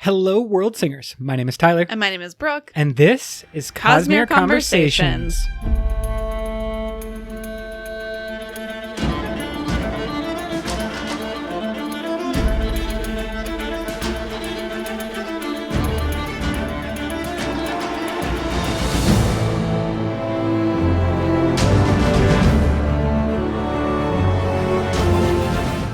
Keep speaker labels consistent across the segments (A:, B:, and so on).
A: Hello, World Singers. My name is Tyler.
B: And my name is Brooke.
A: And this is Cosmere Conversations.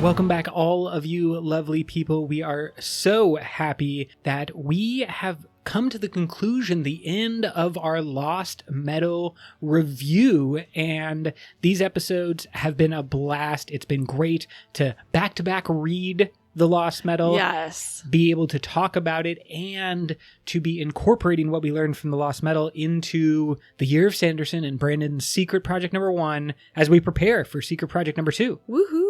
A: Welcome back, all of you lovely people. We are so happy that we have come to the conclusion, the end of our Lost Metal review, and these episodes have been a blast. It's been great to back-to-back read the Lost Metal,
B: yes,
A: be able to talk about it, and to be incorporating what we learned from the Lost Metal into the Year of Sanderson and Brandon's Secret Project number 1 as we prepare for Secret Project number 2.
B: Woohoo!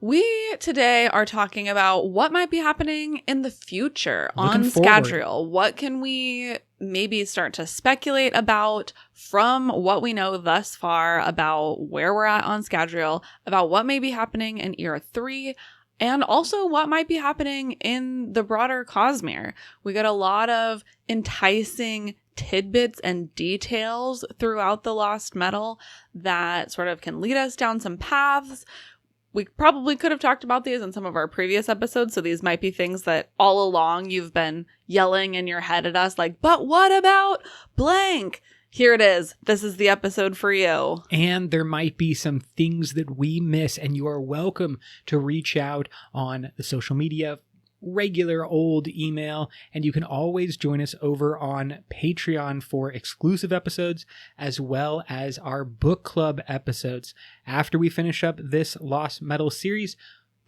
B: We today are talking about what might be happening in the future on Scadrial. What can we maybe start to speculate about from what we know thus far about where we're at on Scadrial, about what may be happening in Era 3, and also what might be happening in the broader Cosmere. We got a lot of enticing tidbits and details throughout the Lost Metal that sort of can lead us down some paths. We probably could have talked about these in some of our previous episodes, so these might be things that all along you've been yelling in your head at us like, but what about blank? Here it is. This is the episode for you.
A: And there might be some things that we miss, and you are welcome to reach out on the social media, regular old email, and you can always join us over on Patreon for exclusive episodes as well as our book club episodes. After we finish up this Lost Metal series,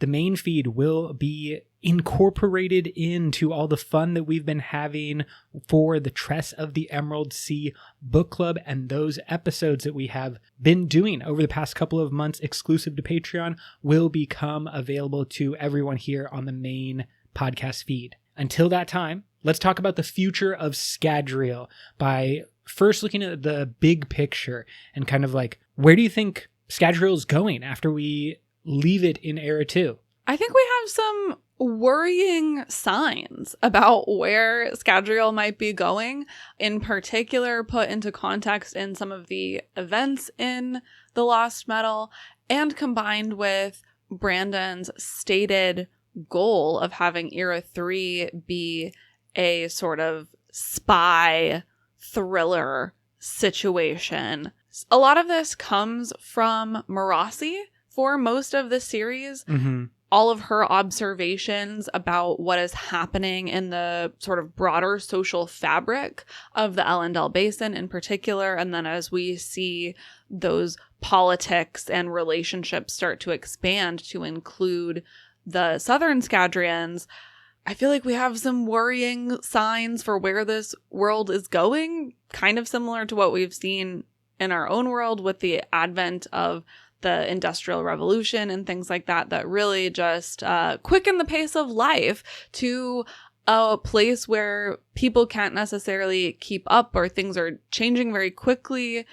A: the main feed will be incorporated into all the fun that we've been having for the Tress of the Emerald Sea book club, and those episodes that we have been doing over the past couple of months exclusive to Patreon will become available to everyone here on the main podcast feed. Until that time, let's talk about the future of Scadrial by first looking at the big picture and kind of like, where do you think Scadrial is going after we leave it in Era 2?
B: I think we have some worrying signs about where Scadrial might be going, in particular put into context in some of the events in the Lost Metal, and combined with Brandon's stated goal of having Era 3 be a sort of spy thriller situation. A lot of this comes from Marasi for most of the series.
A: Mm-hmm.
B: All of her observations about what is happening in the sort of broader social fabric of the Elendel Basin in particular. And then as we see those politics and relationships start to expand to include the Southern Scadrians, I feel like we have some worrying signs for where this world is going, kind of similar to what we've seen in our own world with the advent of the Industrial Revolution and things like that, that really just quicken the pace of life to a place where people can't necessarily keep up or things are changing very quickly.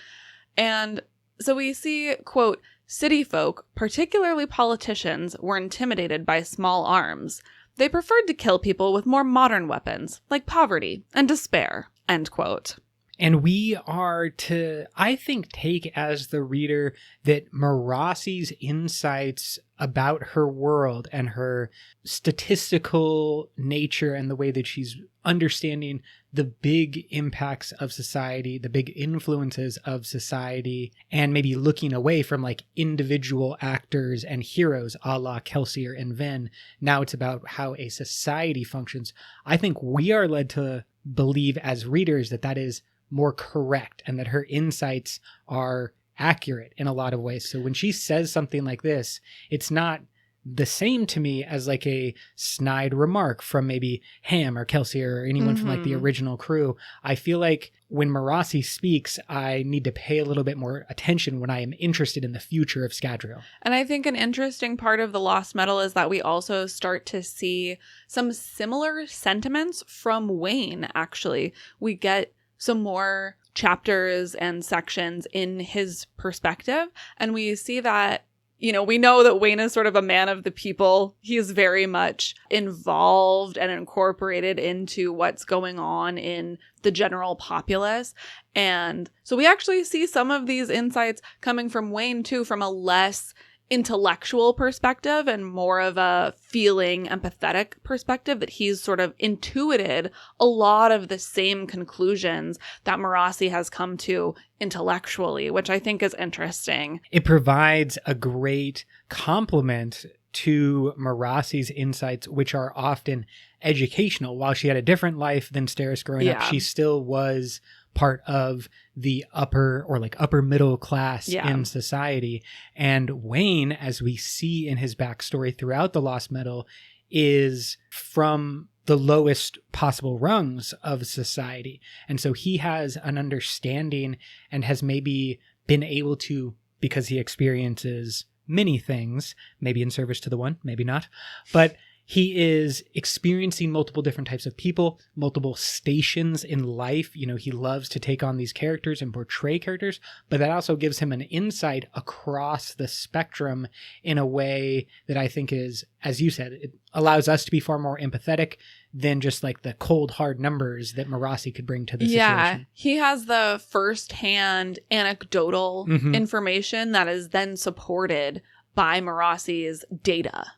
B: And so we see, quote, "City folk, particularly politicians, were intimidated by small arms. They preferred to kill people with more modern weapons, like poverty and despair," end quote.
A: And we are to, I think, take as the reader that Marasi's insights about her world and her statistical nature and the way that she's understanding the big impacts of society, the big influences of society, and maybe looking away from like individual actors and heroes a la Kelsier and Vin. Now it's about how a society functions. I think we are led to believe as readers that that is more correct and that her insights are accurate in a lot of ways. So when she says something like this, it's not the same to me as like a snide remark from maybe Ham or Kelsier or anyone from like the original crew. I feel like when Marasi speaks, I need to pay a little bit more attention when I am interested in the future of Scadrial.
B: And I think an interesting part of the Lost Metal is that we also start to see some similar sentiments from Wayne, actually. We get some more chapters and sections in his perspective, and we see that you know, we know that Wayne is sort of a man of the people. He is very much involved and incorporated into what's going on in the general populace. And so we actually see some of these insights coming from Wayne too, from a less intellectual perspective and more of a feeling, empathetic perspective, that he's sort of intuited a lot of the same conclusions that Marasi has come to intellectually, which I think is interesting.
A: It provides a great complement to Marasi's insights, which are often educational. While she had a different life than Steris growing up, she still was part of the upper middle class in society. And Wayne, as we see in his backstory throughout the Lost Metal, is from the lowest possible rungs of society. And so he has an understanding and has maybe been able to, because he experiences many things, maybe in service to the one, maybe not, but he is experiencing multiple different types of people, multiple stations in life. You know, he loves to take on these characters and portray characters, but that also gives him an insight across the spectrum in a way that I think is, as you said, it allows us to be far more empathetic than just like the cold, hard numbers that Marasi could bring to the situation.
B: He has the firsthand anecdotal information that is then supported by Marasi's data.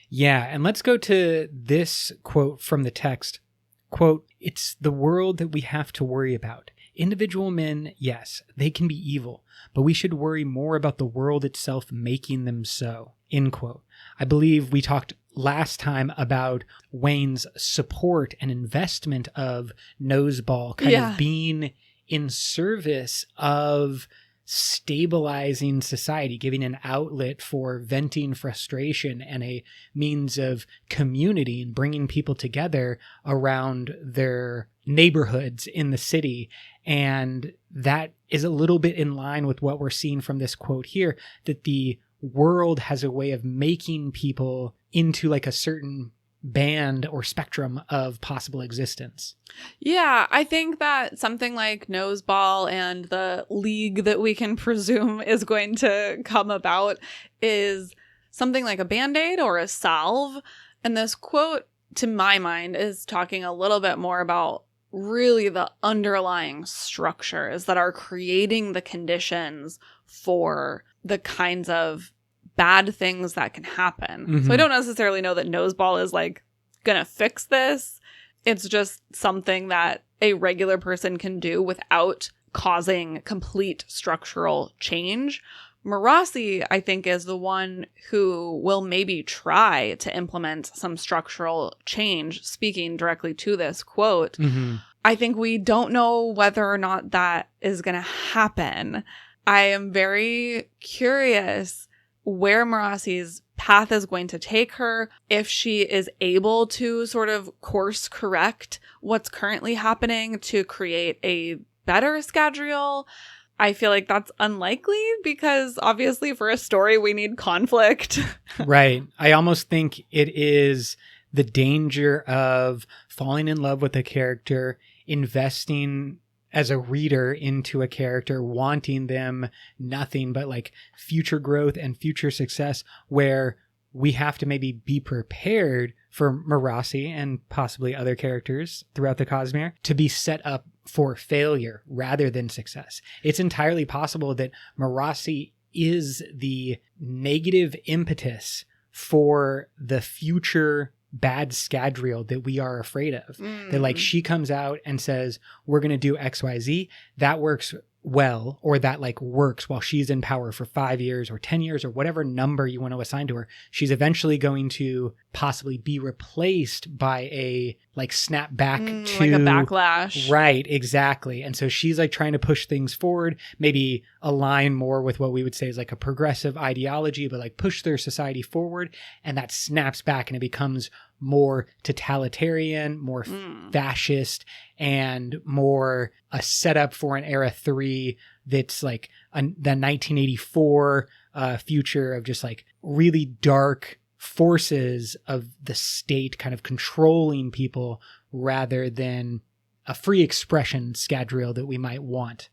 A: Yeah, and let's go to this quote from the text. Quote, "It's the world that we have to worry about. Individual men, yes, they can be evil, but we should worry more about the world itself making them so." End quote. I believe we talked last time about Wayne's support and investment of Noseball kind of being in service of stabilizing society, giving an outlet for venting frustration and a means of community and bringing people together around their neighborhoods in the city. And that is a little bit in line with what we're seeing from this quote here, that the world has a way of making people into like a certain band or spectrum of possible existence.
B: Yeah, I think that something like Noseball and the league that we can presume is going to come about is something like a band-aid or a salve. And this quote, to my mind, is talking a little bit more about really the underlying structures that are creating the conditions for the kinds of bad things that can happen. So I don't necessarily know that Noseball is like gonna fix this. It's just something that a regular person can do without causing complete structural change. Marasi, I think, is the one who will maybe try to implement some structural change, speaking directly to this quote. I think we don't know whether or not that is going to happen. I am very curious where Marasi's path is going to take her, if she is able to sort of course correct what's currently happening to create a better Scadrial. I feel like that's unlikely because obviously for a story we need conflict.
A: Right. I almost think it is the danger of falling in love with a character, investing as a reader into a character, wanting them nothing but like future growth and future success, where we have to maybe be prepared for Marasi and possibly other characters throughout the Cosmere to be set up for failure rather than success. It's entirely possible that Marasi is the negative impetus for the future bad Scadrial that we are afraid of. That like she comes out and says, we're going to do XYZ. That works well, or that like works while she's in power for 5 years or 10 years or whatever number you want to assign to her. She's eventually going to possibly be replaced by a like snap back to
B: like a backlash.
A: Right, exactly. And so she's like trying to push things forward, maybe align more with what we would say is like a progressive ideology, but like push their society forward. And that snaps back and it becomes more totalitarian, more fascist, and more a setup for an era 3 that's like the 1984 future of just like really dark forces of the state kind of controlling people rather than a free expression Scadrial that we might want.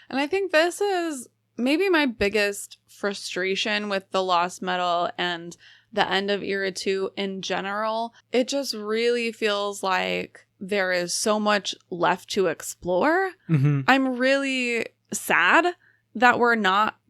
B: And I think this is maybe my biggest frustration with the Lost Metal and the end of Era 2 in general, it just really feels like there is so much left to explore.
A: Mm-hmm.
B: I'm really sad that we're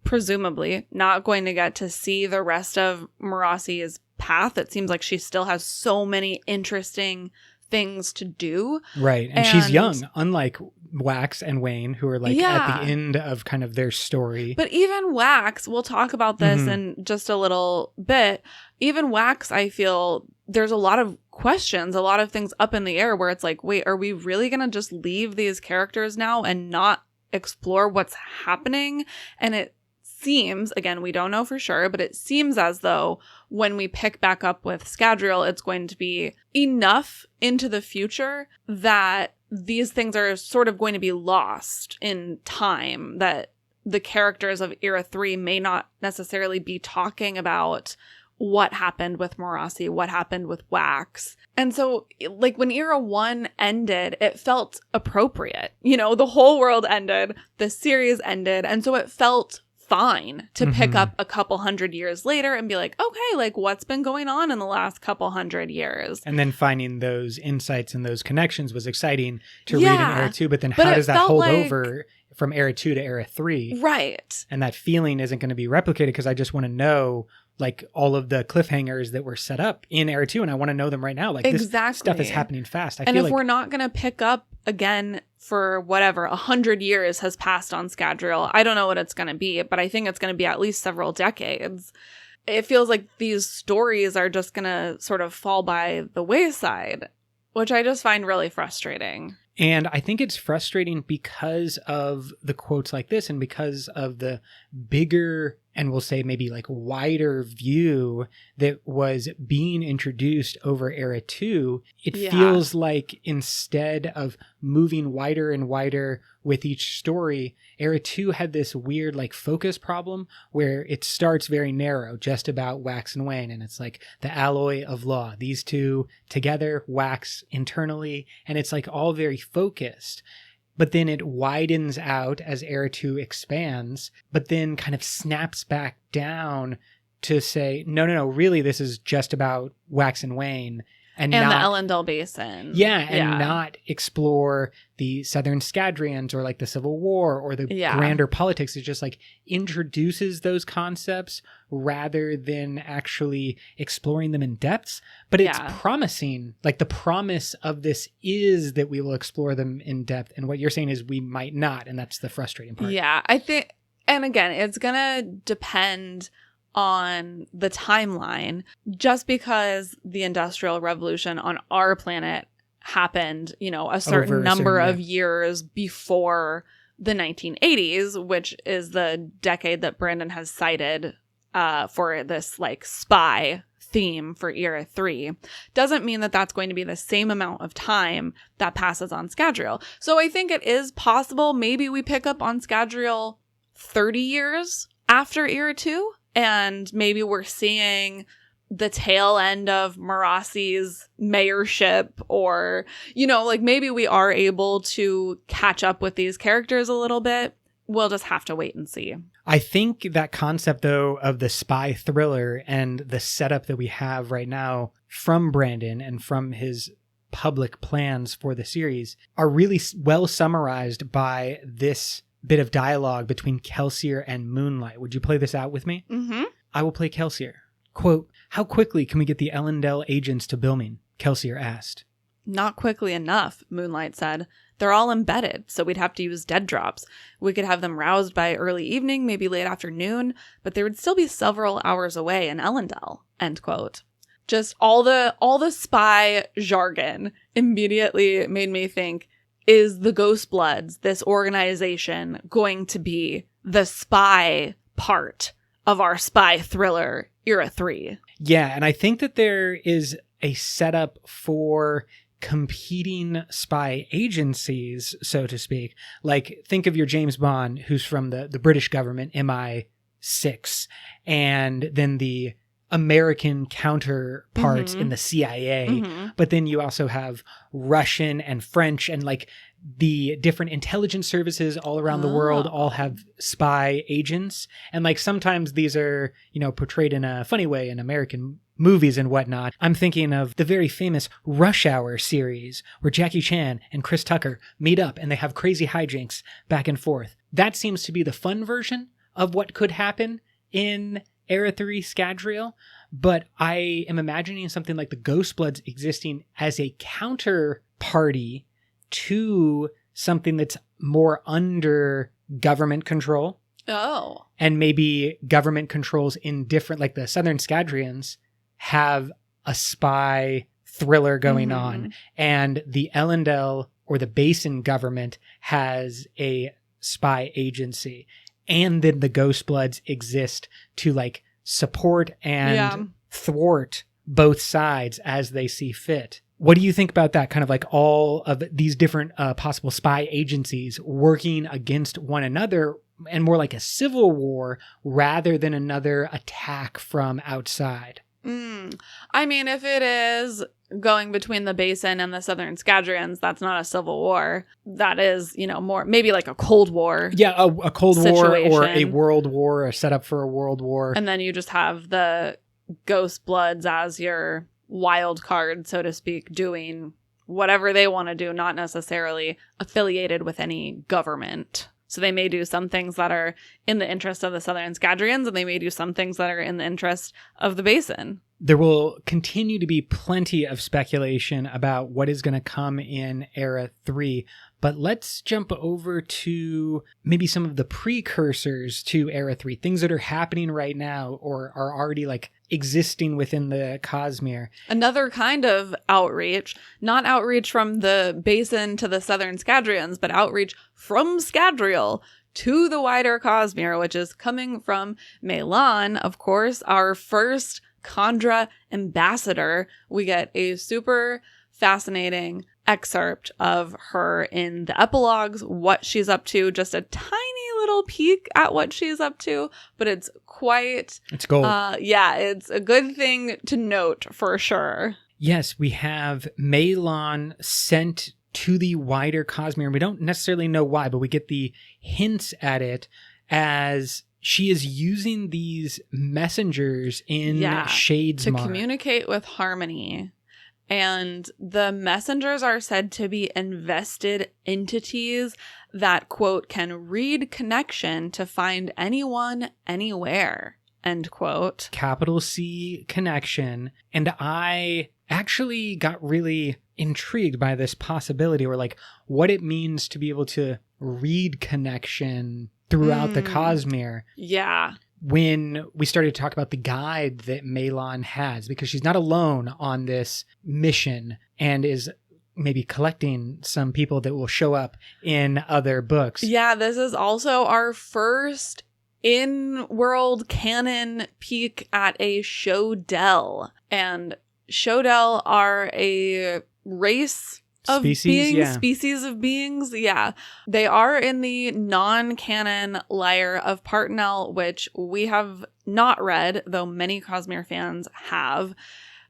B: presumably not going to get to see the rest of Merassi's path. It seems like she still has so many interesting things to do.
A: Right. And she's young, unlike Wax and Wayne, who are like at the end of kind of their story.
B: But even Wax, we'll talk about this in just a little bit. Even Wax, I feel there's a lot of questions, a lot of things up in the air where it's like, wait, are we really going to just leave these characters now and not explore what's happening? And it seems, again, we don't know for sure, but it seems as though when we pick back up with Scadrial, it's going to be enough into the future that these things are sort of going to be lost in time, that the characters of Era 3 may not necessarily be talking about what happened with Merassi, what happened with Wax. And so, like, when Era 1 ended, it felt appropriate. You know, the whole world ended, the series ended, and so it felt fine to pick up a couple hundred years later and be like, okay, like, what's been going on in the last couple hundred years?
A: And then finding those insights and those connections was exciting to read in Era 2, but then how does that hold over from Era 2 to Era 3?
B: Right.
A: And that feeling isn't going to be replicated because I just want to know, like, all of the cliffhangers that were set up in Era 2, and I want to know them right now. Like, this stuff is happening fast.
B: And if we're not going to pick up again for whatever, 100 years has passed on Scadrial, I don't know what it's going to be, but I think it's going to be at least several decades. It feels like these stories are just going to sort of fall by the wayside, which I just find really frustrating.
A: And I think it's frustrating because of the quotes like this and because of the bigger and we'll say maybe like wider view that was being introduced over Era 2. It feels like instead of moving wider and wider with each story, Era 2 had this weird like focus problem where it starts very narrow, just about Wax and Wayne. And it's like the alloy of law, these two together, Wax internally, and it's like all very focused. But then it widens out as Era 2 expands, but then kind of snaps back down to say, no, really, this is just about Wax and Wayne. And
B: not,
A: the
B: Elendel Basin.
A: And not explore the Southern Scadrians or like the Civil War or the grander politics. It just like introduces those concepts rather than actually exploring them in depths. But it's promising. Like the promise of this is that we will explore them in depth. And what you're saying is we might not. And that's the frustrating part.
B: Yeah, I think, and again, it's going to depend on the timeline. Just because the Industrial Revolution on our planet happened, you know, a certain number of years before the 1980s, which is the decade that Brandon has cited for this like spy theme for Era 3, doesn't mean that that's going to be the same amount of time that passes on Scadrial. So I think it is possible maybe we pick up on Scadrial 30 years after Era 2. And maybe we're seeing the tail end of Merassi's mayorship, or, you know, like maybe we are able to catch up with these characters a little bit. We'll just have to wait and see.
A: I think that concept, though, of the spy thriller and the setup that we have right now from Brandon and from his public plans for the series are really well summarized by this bit of dialogue between Kelsier and Moonlight. Would you play this out with me?
B: Mm-hmm.
A: I will play Kelsier. Quote, "How quickly can we get the Elendel agents to Bilming?" Kelsier asked.
B: "Not quickly enough," Moonlight said. "They're all embedded, so we'd have to use dead drops. We could have them roused by early evening, maybe late afternoon, but they would still be several hours away in Elendel." End quote. Just all the spy jargon immediately made me think, is the Ghost Bloods, this organization, going to be the spy part of our spy thriller Era 3?
A: Yeah, and I think that there is a setup for competing spy agencies, so to speak. Like, think of your James Bond, who's from the British government, MI6, and then the American counterparts in the CIA, but then you also have Russian and French and like the different intelligence services all around the world all have spy agents. And like sometimes these are, you know, portrayed in a funny way in American movies and whatnot. I'm thinking of the very famous Rush Hour series where Jackie Chan and Chris Tucker meet up and they have crazy hijinks back and forth. That seems to be the fun version of what could happen in Era 3 Scadrial, but I am imagining something like the Ghostbloods existing as a counterparty to something that's more under government control.
B: Oh.
A: And maybe government controls in different, like the Southern Scadrians have a spy thriller going on, and the Elendel or the Basin government has a spy agency. And then the Ghostbloods exist to like support and thwart both sides as they see fit. What do you think about that? Kind of like all of these different possible spy agencies working against one another and more like a civil war rather than another attack from outside.
B: I mean, if it is going between the Basin and the Southern Scadrians, that's not a civil war. That is, you know, more maybe like a Cold War.
A: Yeah, a Cold
B: situation.
A: War or a World War, a setup for a World War.
B: And then you just have the Ghostbloods as your wild card, so to speak, doing whatever they want to do, not necessarily affiliated with any government. So they may do some things that are in the interest of the Southern Scadrians, and they may do some things that are in the interest of the Basin.
A: There will continue to be plenty of speculation about what is going to come in Era 3, but let's jump over to maybe some of the precursors to Era 3, things that are happening right now or are already like existing within the Cosmere.
B: Another kind of outreach, not outreach from the Basin to the Southern Scadrians, but outreach from Scadrial to the wider Cosmere, which is coming from Melan, of course, our first Kandra ambassador. We get a super fascinating excerpt of her in the epilogues, what she's up to, just a tiny little peek at what she's up to, but it's
A: gold.
B: Yeah, it's a good thing to note for sure.
A: Yes, we have Melan sent to the wider Cosmere, and we don't necessarily know why, but we get the hints at it as she is using these messengers in Shadesmar
B: to communicate with Harmony. And the messengers are said to be invested entities that, quote, can read connection to find anyone, anywhere, end quote.
A: Capital C connection. And I actually got really intrigued by this possibility, or like what it means to be able to read connection throughout the Cosmere.
B: Yeah.
A: When we started to talk about the guide that Melan has, because she's not alone on this mission and is maybe collecting some people that will show up in other books.
B: Yeah, this is also our first in-world canon peek at a Shodel. And Shodel are a race of species of beings. Yeah. They are in the non-canon Lyre of Partenel, which we have not read, though many Cosmere fans have.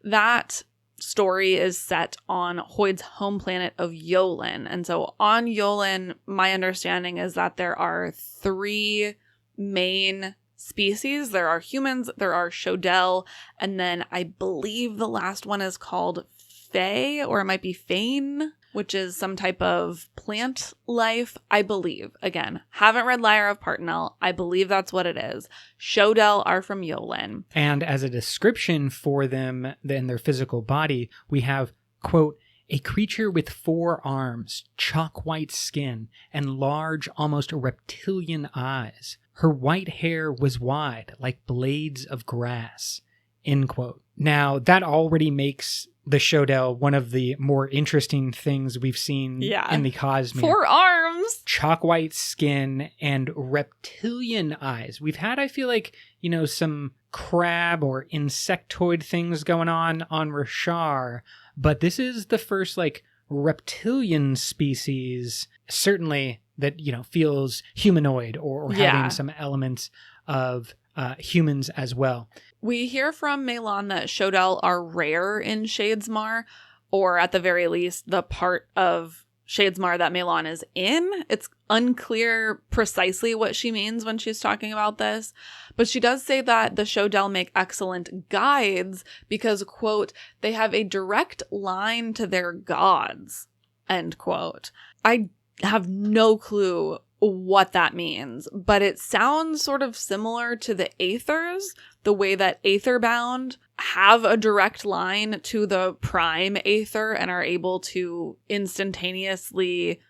B: That story is set on Hoid's home planet of Yolen. And so on Yolen, my understanding is that there are 3 main species. There are humans, there are Shodel, and then I believe the last one is called Fae, or it might be Fane, which is some type of plant life, I believe. Again, haven't read Lyre of Partenel. I believe that's what it is. Shodel are from Yolen.
A: And as a description for them in their physical body, we have, quote, a creature with 4 arms, chalk white skin, and large, almost reptilian eyes. Her white hair was wide, like blades of grass, end quote. Now, that already makes the Shodel one of the more interesting things we've seen in the Cosmere.
B: 4 arms!
A: Chalk white skin and reptilian eyes. We've had, I feel like, you know, some crab or insectoid things going on Rashar, but this is the first, like, reptilian species, certainly, that, you know, feels humanoid or having some elements of humans as well.
B: We hear from Melan that Shodel are rare in Shadesmar, or at the very least, the part of Shadesmar that Melan is in. It's unclear precisely what she means when she's talking about this, but she does say that the Shodel make excellent guides because, quote, they have a direct line to their gods, end quote. I have no clue what that means, but it sounds sort of similar to the Aethers, the way that Aetherbound have a direct line to the prime Aether and are able to instantaneously,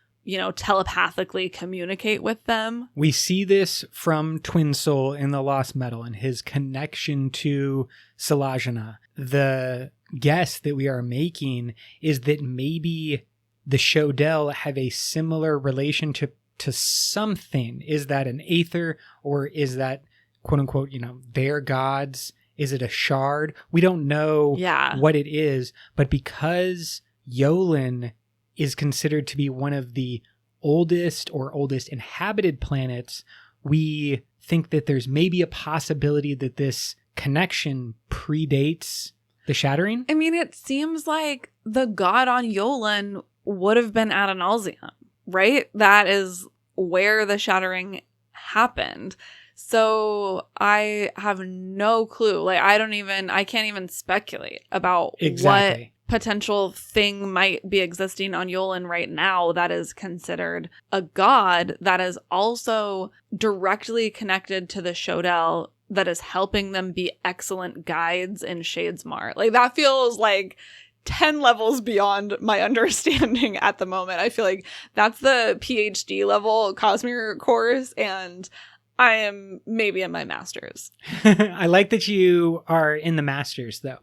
B: telepathically communicate with them.
A: We see this from Twin Soul in the Lost Metal and his connection to Salajana. The guess that we are making is that maybe the Shodel have a similar relationship to something. Is that an Aether, or is that, quote unquote, their gods? Is it a shard? We don't know what it is, but because Yolen is considered to be one of the oldest inhabited planets, we think that there's maybe a possibility that this connection predates the Shattering.
B: I mean, it seems like the god on Yolen would have been Adonalsium, right? That is where the Shattering happened. So I have no clue. I can't even speculate about what potential thing might be existing on Yolen right now that is considered a god that is also directly connected to the Shodel that is helping them be excellent guides in Shadesmar. That feels like 10 levels beyond my understanding at the moment. I feel like that's the PhD level Cosmere course, and I am maybe in my master's.
A: I like that you are in the master's, though.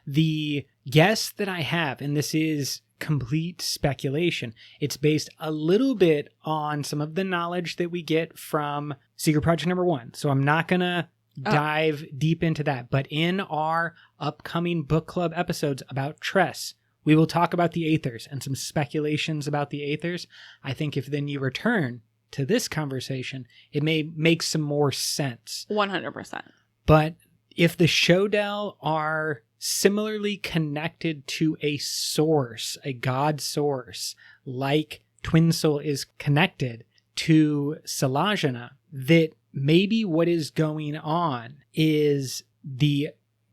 A: The guess that I have, and this is complete speculation, it's based a little bit on some of the knowledge that we get from Secret Project number 1. So I'm not going to dive deep into that. But in our upcoming book club episodes about Tress, we will talk about the Aethers and some speculations about the Aethers. I think if then you return to this conversation, it may make some more sense.
B: 100%.
A: But if the Shodel are similarly connected to a source, a god source, like Twin Soul is connected to Salajana, that maybe what is going on is the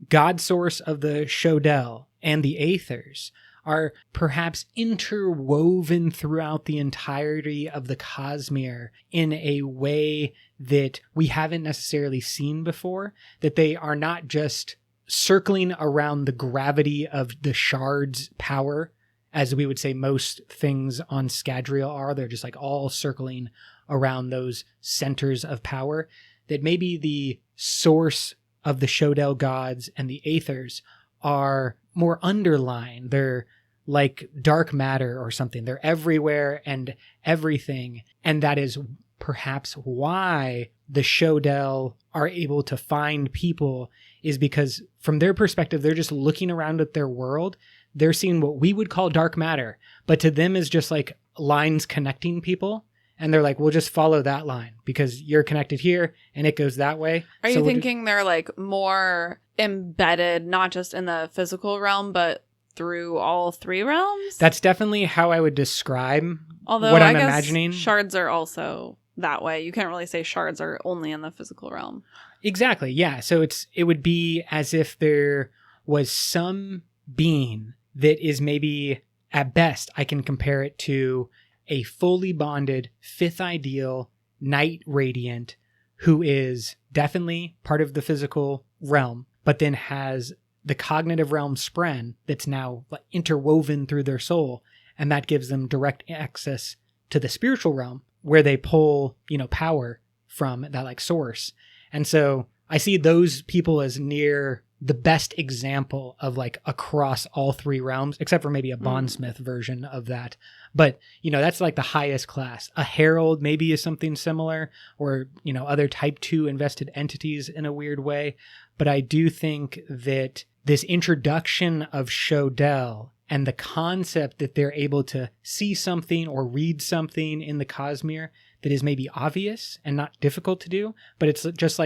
A: god source of the Shodel and the Aethers are perhaps interwoven throughout the entirety of the Cosmere in a way that we haven't necessarily seen before, that they are not just circling around the gravity of the shard's power, as we would say most things on Scadrial are. They're just all circling around those centers of power, that maybe the source of the Shodel gods and the Aethers are more underlying. They're like dark matter or something. They're everywhere and everything. And that is perhaps why the Shodel are able to find people, is because from their perspective, they're just looking around at their world. They're seeing what we would call dark matter, but to them is just like lines connecting people. And they're like, we'll just follow that line because you're connected here and it goes that way.
B: Are you thinking they're more embedded, not just in the physical realm, but through all 3 realms?
A: That's definitely how I would describe what I'm imagining.
B: Shards are also that way. You can't really say shards are only in the physical realm.
A: Exactly, yeah. So it would be as if there was some being that is maybe, at best, I can compare it to a fully bonded 5th ideal Knight Radiant who is definitely part of the physical realm, but then has the cognitive realm Spren that's now interwoven through their soul, and that gives them direct access to the spiritual realm where they pull, power from that source. And so I see those people as near the best example of across all 3 realms, except for maybe a Bondsmith version of that. But, that's the highest class. A Herald maybe is something similar, or, other type 2 invested entities in a weird way. But I do think that this introduction of Shodel and the concept that they're able to see something or read something in the Cosmere that is maybe obvious and not difficult to do, but it's just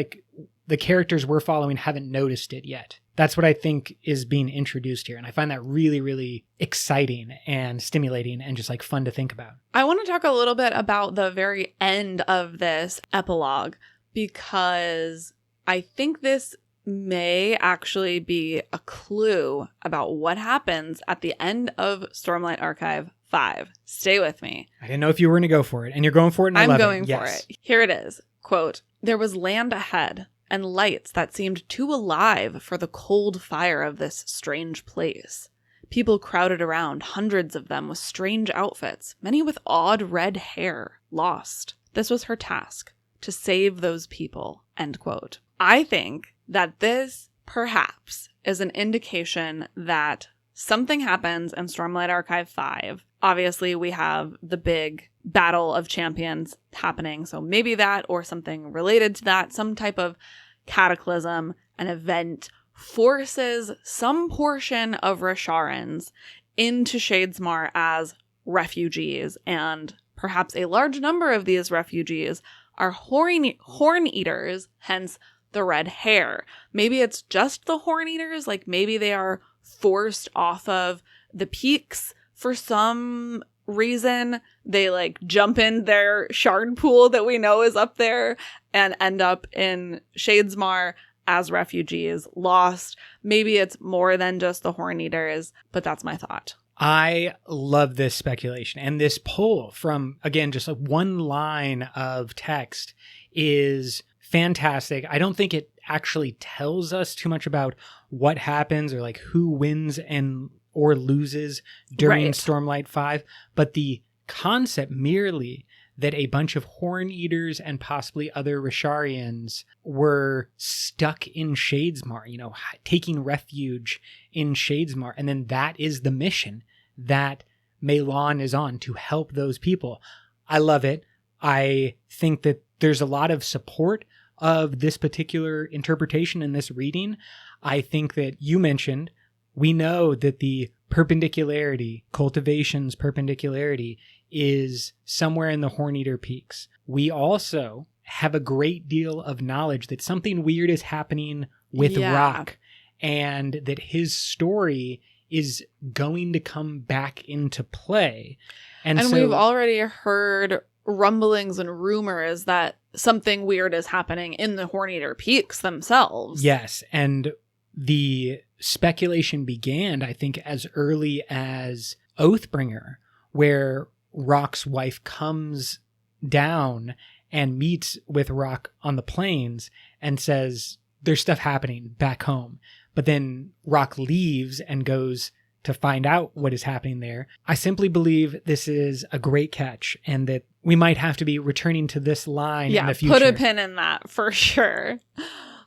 A: the characters we're following haven't noticed it yet. That's what I think is being introduced here. And I find that really, really exciting and stimulating and just like fun to think about.
B: I want to talk a little bit about the very end of this epilogue, because I think this may actually be a clue about what happens at the end of Stormlight Archive 5. Stay with me.
A: I didn't know if you were going to go for it, and you're going for it, and I love it.
B: I'm going for it. Here it is. Quote, "There was land ahead and lights that seemed too alive for the cold fire of this strange place. People crowded around, hundreds of them with strange outfits, many with odd red hair, lost. This was her task, to save those people." End quote. I think that this perhaps is an indication that something happens in Stormlight Archive 5. Obviously, we have the big Battle of Champions happening, so maybe that or something related to that, some type of cataclysm, an event, forces some portion of Rasharans into Shadesmar as refugees, and perhaps a large number of these refugees are horn eaters, hence the red hair. Maybe it's just the horn eaters, like maybe they are forced off of the peaks for some reason. They like jump in their shard pool that we know is up there and end up in Shadesmar as refugees, lost. Maybe it's more than just the horn eaters, but that's my thought.
A: I love this speculation, and this pull from, again, just like one line of text is fantastic. I don't think it actually tells us too much about what happens or like who wins and or loses during Stormlight 5, but the concept merely that a bunch of horn eaters and possibly other Rasharians were stuck in Shadesmar, you know, taking refuge in Shadesmar. And then that is the mission that Maelon is on, to help those people. I love it. I think that there's a lot of support of this particular interpretation in this reading. I think that you mentioned, we know that the perpendicularity, cultivation's perpendicularity, is somewhere in the Horneater Peaks. We also have a great deal of knowledge that something weird is happening with Rock, and that his story is going to come back into play. And so,
B: we've already heard rumblings and rumors that something weird is happening in the Horneater Peaks themselves.
A: Yes, and the speculation began, I think, as early as Oathbringer, where Rock's wife comes down and meets with Rock on the plains and says, there's stuff happening back home. But then Rock leaves and goes to find out what is happening there. I simply believe this is a great catch, and that we might have to be returning to this line in the future.
B: Put a pin in that for sure.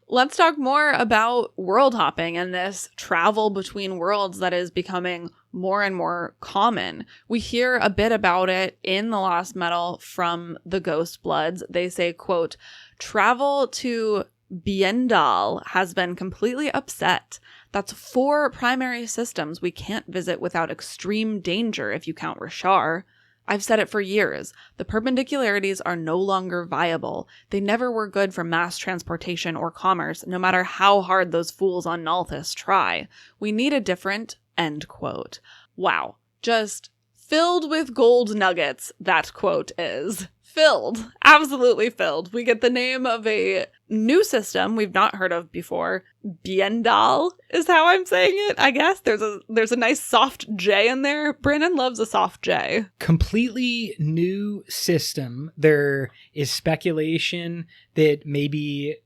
B: Let's talk more about world hopping and this travel between worlds that is becoming more and more common. We hear a bit about it in The Lost Metal from the Ghost Bloods. They say, quote, "Travel to Biendal has been completely upset. That's 4 primary systems we can't visit without extreme danger if you count Rashar. I've said it for years. The perpendicularities are no longer viable. They never were good for mass transportation or commerce, no matter how hard those fools on Nalthis try. We need a different," end quote. Wow. Just filled with gold nuggets, that quote is. Filled. Absolutely filled. We get the name of a new system we've not heard of before. Biendal is how I'm saying it, I guess. There's a nice soft J in there. Brandon loves a soft J.
A: Completely new system. There is speculation that maybe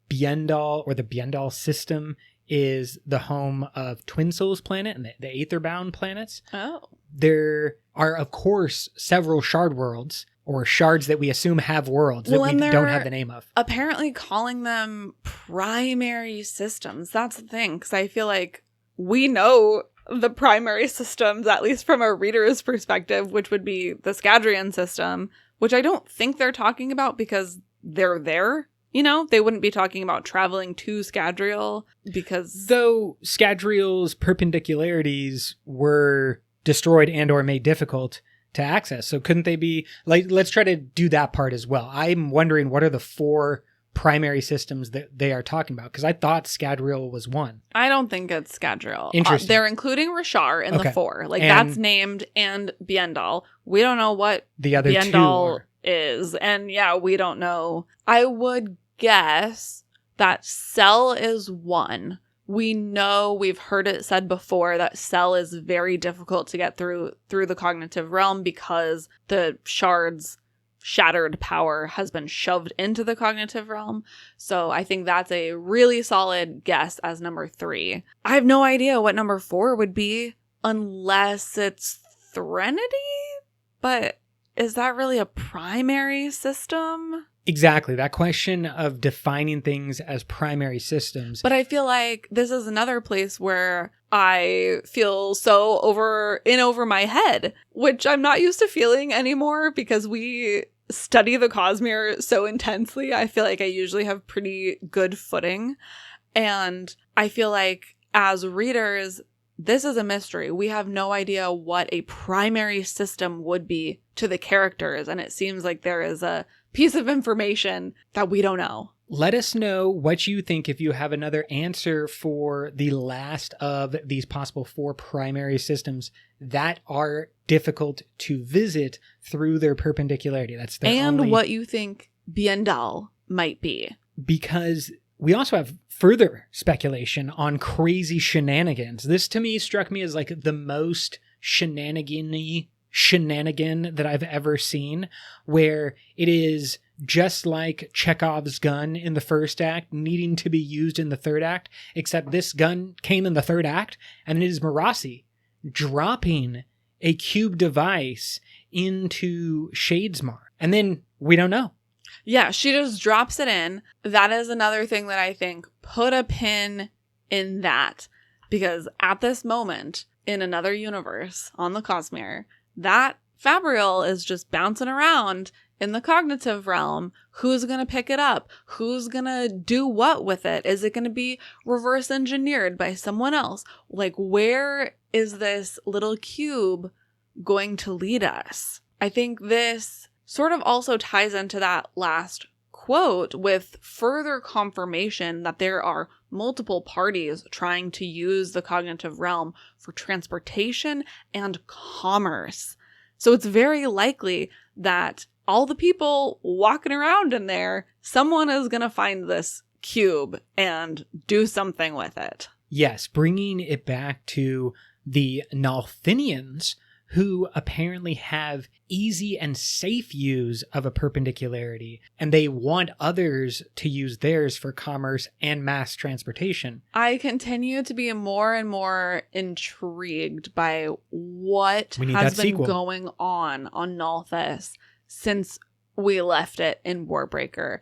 A: Biendal, or the Biendal system, is the home of Twin Souls planet and the Aetherbound planets.
B: Oh.
A: There are, of course, several shard worlds, or shards that we assume have worlds that we don't have the name of.
B: Apparently calling them primary systems. That's the thing, because I feel like we know the primary systems, at least from a reader's perspective, which would be the Scadrian system, which I don't think they're talking about because they're there. You know, they wouldn't be talking about traveling to Scadrial because...
A: Though Scadrial's perpendicularities were destroyed and or made difficult to access. So couldn't they be... Like, let's try to do that part as well. I'm wondering, what are the 4 primary systems that they are talking about? Because I thought Scadrial was one.
B: I don't think it's Scadrial.
A: Interesting.
B: They're including Rashar in the 4. Like, that's named, and Biendal. We don't know what
A: the other
B: Biendal
A: two
B: is. And yeah, we don't know. I would guess that Cell is one. We know, we've heard it said before, that Cell is very difficult to get through the cognitive realm because the shard's shattered power has been shoved into the cognitive realm. So I think that's a really solid guess as number 3. I have no idea what number 4 would be unless it's Threnody, but is that really a primary system?
A: Exactly. That question of defining things as primary systems.
B: But I feel like this is another place where I feel so over my head, which I'm not used to feeling anymore because we study the Cosmere so intensely. I feel like I usually have pretty good footing. And I feel like as readers, this is a mystery. We have no idea what a primary system would be to the characters. And it seems like there is a piece of information that we don't know.
A: Let us know what you think if you have another answer for the last of these possible 4 primary systems that are difficult to visit through their perpendicularity. That's the
B: and what you think Biendal might be.
A: Because we also have further speculation on crazy shenanigans. This to me struck me as like the most shenanigan that I've ever seen, where it is just like Chekhov's gun in the first act needing to be used in the third act, except this gun came in the third act, and it is Marasi dropping a cube device into Shadesmar. And then we don't know.
B: Yeah, she just drops it in. That is another thing that I think, put a pin in that. Because at this moment, in another universe on the Cosmere, that Fabrial is just bouncing around in the cognitive realm. Who's going to pick it up? Who's going to do what with it? Is it going to be reverse engineered by someone else? Like, where is this little cube going to lead us? I think this sort of also ties into that last quote with further confirmation that there are multiple parties trying to use the cognitive realm for transportation and commerce. So it's very likely that all the people walking around in there, someone is going to find this cube and do something with it.
A: Yes, bringing it back to the Nalthinians, who apparently have easy and safe use of a perpendicularity, and they want others to use theirs for commerce and mass transportation.
B: I continue to be more and more intrigued by what has been going on Nalthis since we left it in Warbreaker.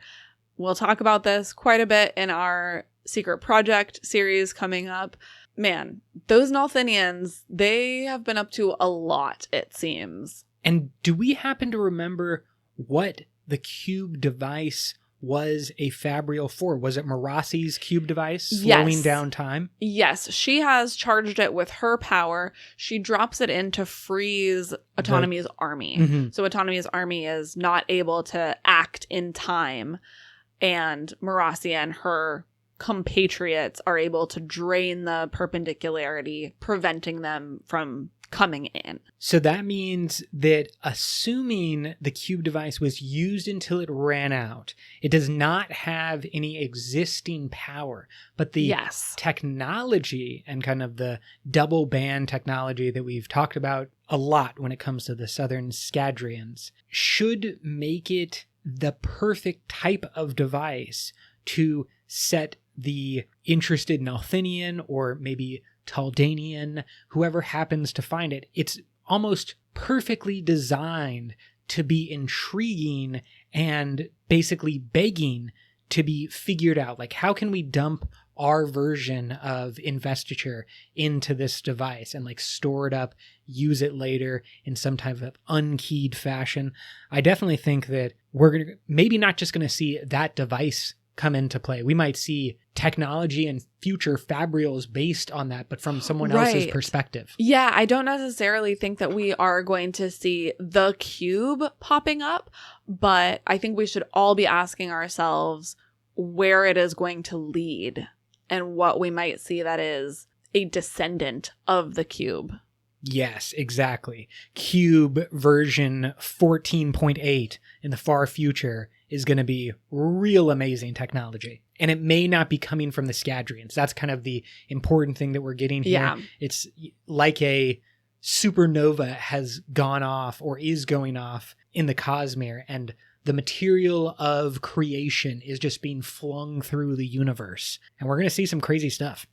B: We'll talk about this quite a bit in our Secret Project series coming up. Man, those Nalthinians, they have been up to a lot, it seems.
A: And do we happen to remember what the cube device was a Fabrial for? Was it Marasi's cube device slowing down time?
B: Yes, she has charged it with her power. She drops it in to freeze Autonomy's army. Mm-hmm. So Autonomy's army is not able to act in time. And Marasi and her compatriots are able to drain the perpendicularity, preventing them from coming in.
A: So that means that assuming the cube device was used until it ran out, it does not have any existing power, but the technology and kind of the double band technology that we've talked about a lot when it comes to the Southern Scadrians should make it the perfect type of device to set the interested Nalthinian or maybe Taldanian, whoever happens to find it. It's almost perfectly designed to be intriguing and basically begging to be figured out. Like, how can we dump our version of investiture into this device and like store it up, use it later in some type of unkeyed fashion? I definitely think that we're going to maybe not just going to see that device come into play. We might see technology and future Fabrials based on that, but from someone else's perspective.
B: Yeah, I don't necessarily think that we are going to see the cube popping up, but I think we should all be asking ourselves, where it is going to lead and what we might see that is a descendant of the cube.
A: Yes, exactly. Cube version 14.8 in the far future is going to be real amazing technology. And it may not be coming from the Scadrians. That's kind of the important thing that we're getting here.
B: Yeah.
A: It's like a supernova has gone off or is going off in the Cosmere, and the material of creation is just being flung through the universe. And we're going to see some crazy stuff.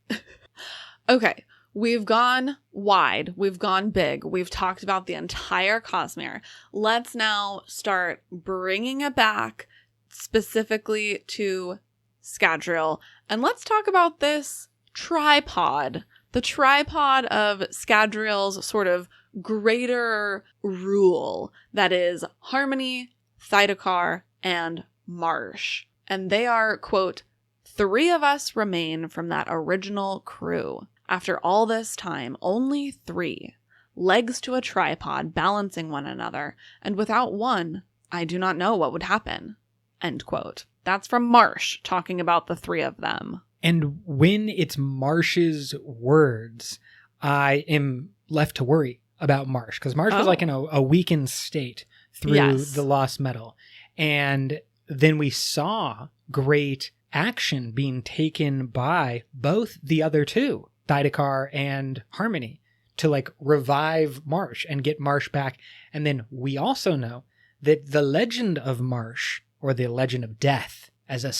B: Okay. We've gone wide. We've gone big. We've talked about the entire Cosmere. Let's now start bringing it back specifically to Scadrial. And let's talk about this tripod. The tripod of Scadrial's sort of greater rule that is Harmony, Thydakar, and Marsh. And they are, quote, 3 of us remain from that original crew. After all this time, only 3. Legs to a tripod balancing one another, and without one, I do not know what would happen. End quote. That's from Marsh, talking about the 3 of them.
A: And when it's Marsh's words, I am left to worry about Marsh, because Marsh was like in a weakened state through the lost metal. And then we saw great action being taken by both the other 2, Thydakar and Harmony, to like revive Marsh and get Marsh back. And then we also know that the legend of Marsh, or the legend of death, as a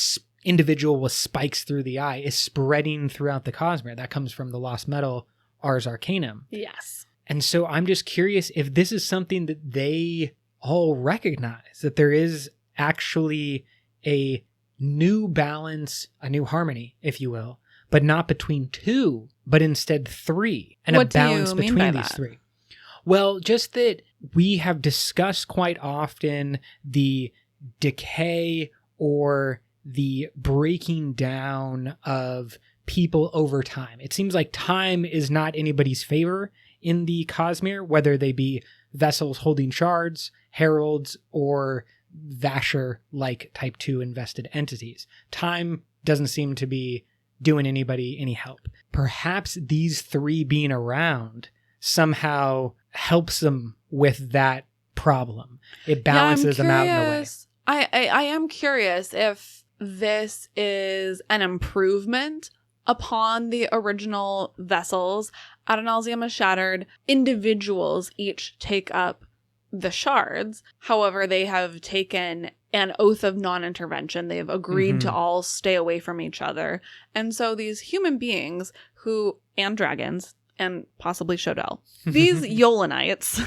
A: individual with spikes through the eye, is spreading throughout the Cosmere. That comes from the lost metal Ars Arcanum.
B: Yes.
A: And so I'm just curious if this is something that they all recognize, that there is actually a new balance, a new harmony, if you will, but not between 2, but instead 3, and a balance between these 3. Well, just that we have discussed quite often the decay or the breaking down of people over time. It seems like time is not anybody's favor in the Cosmere, whether they be vessels holding shards, heralds, or Vasher-like Type 2 invested entities. Time doesn't seem to be doing anybody any help. Perhaps these 3 being around somehow helps them with that problem. It balances them out in a way.
B: I am curious if this is an improvement upon the original vessels. Adonalsium is shattered. Individuals each take up the shards. However, they have taken an oath of non-intervention. They've agreed to all stay away from each other. And so these human beings and dragons, and possibly Shodel, these Yolanites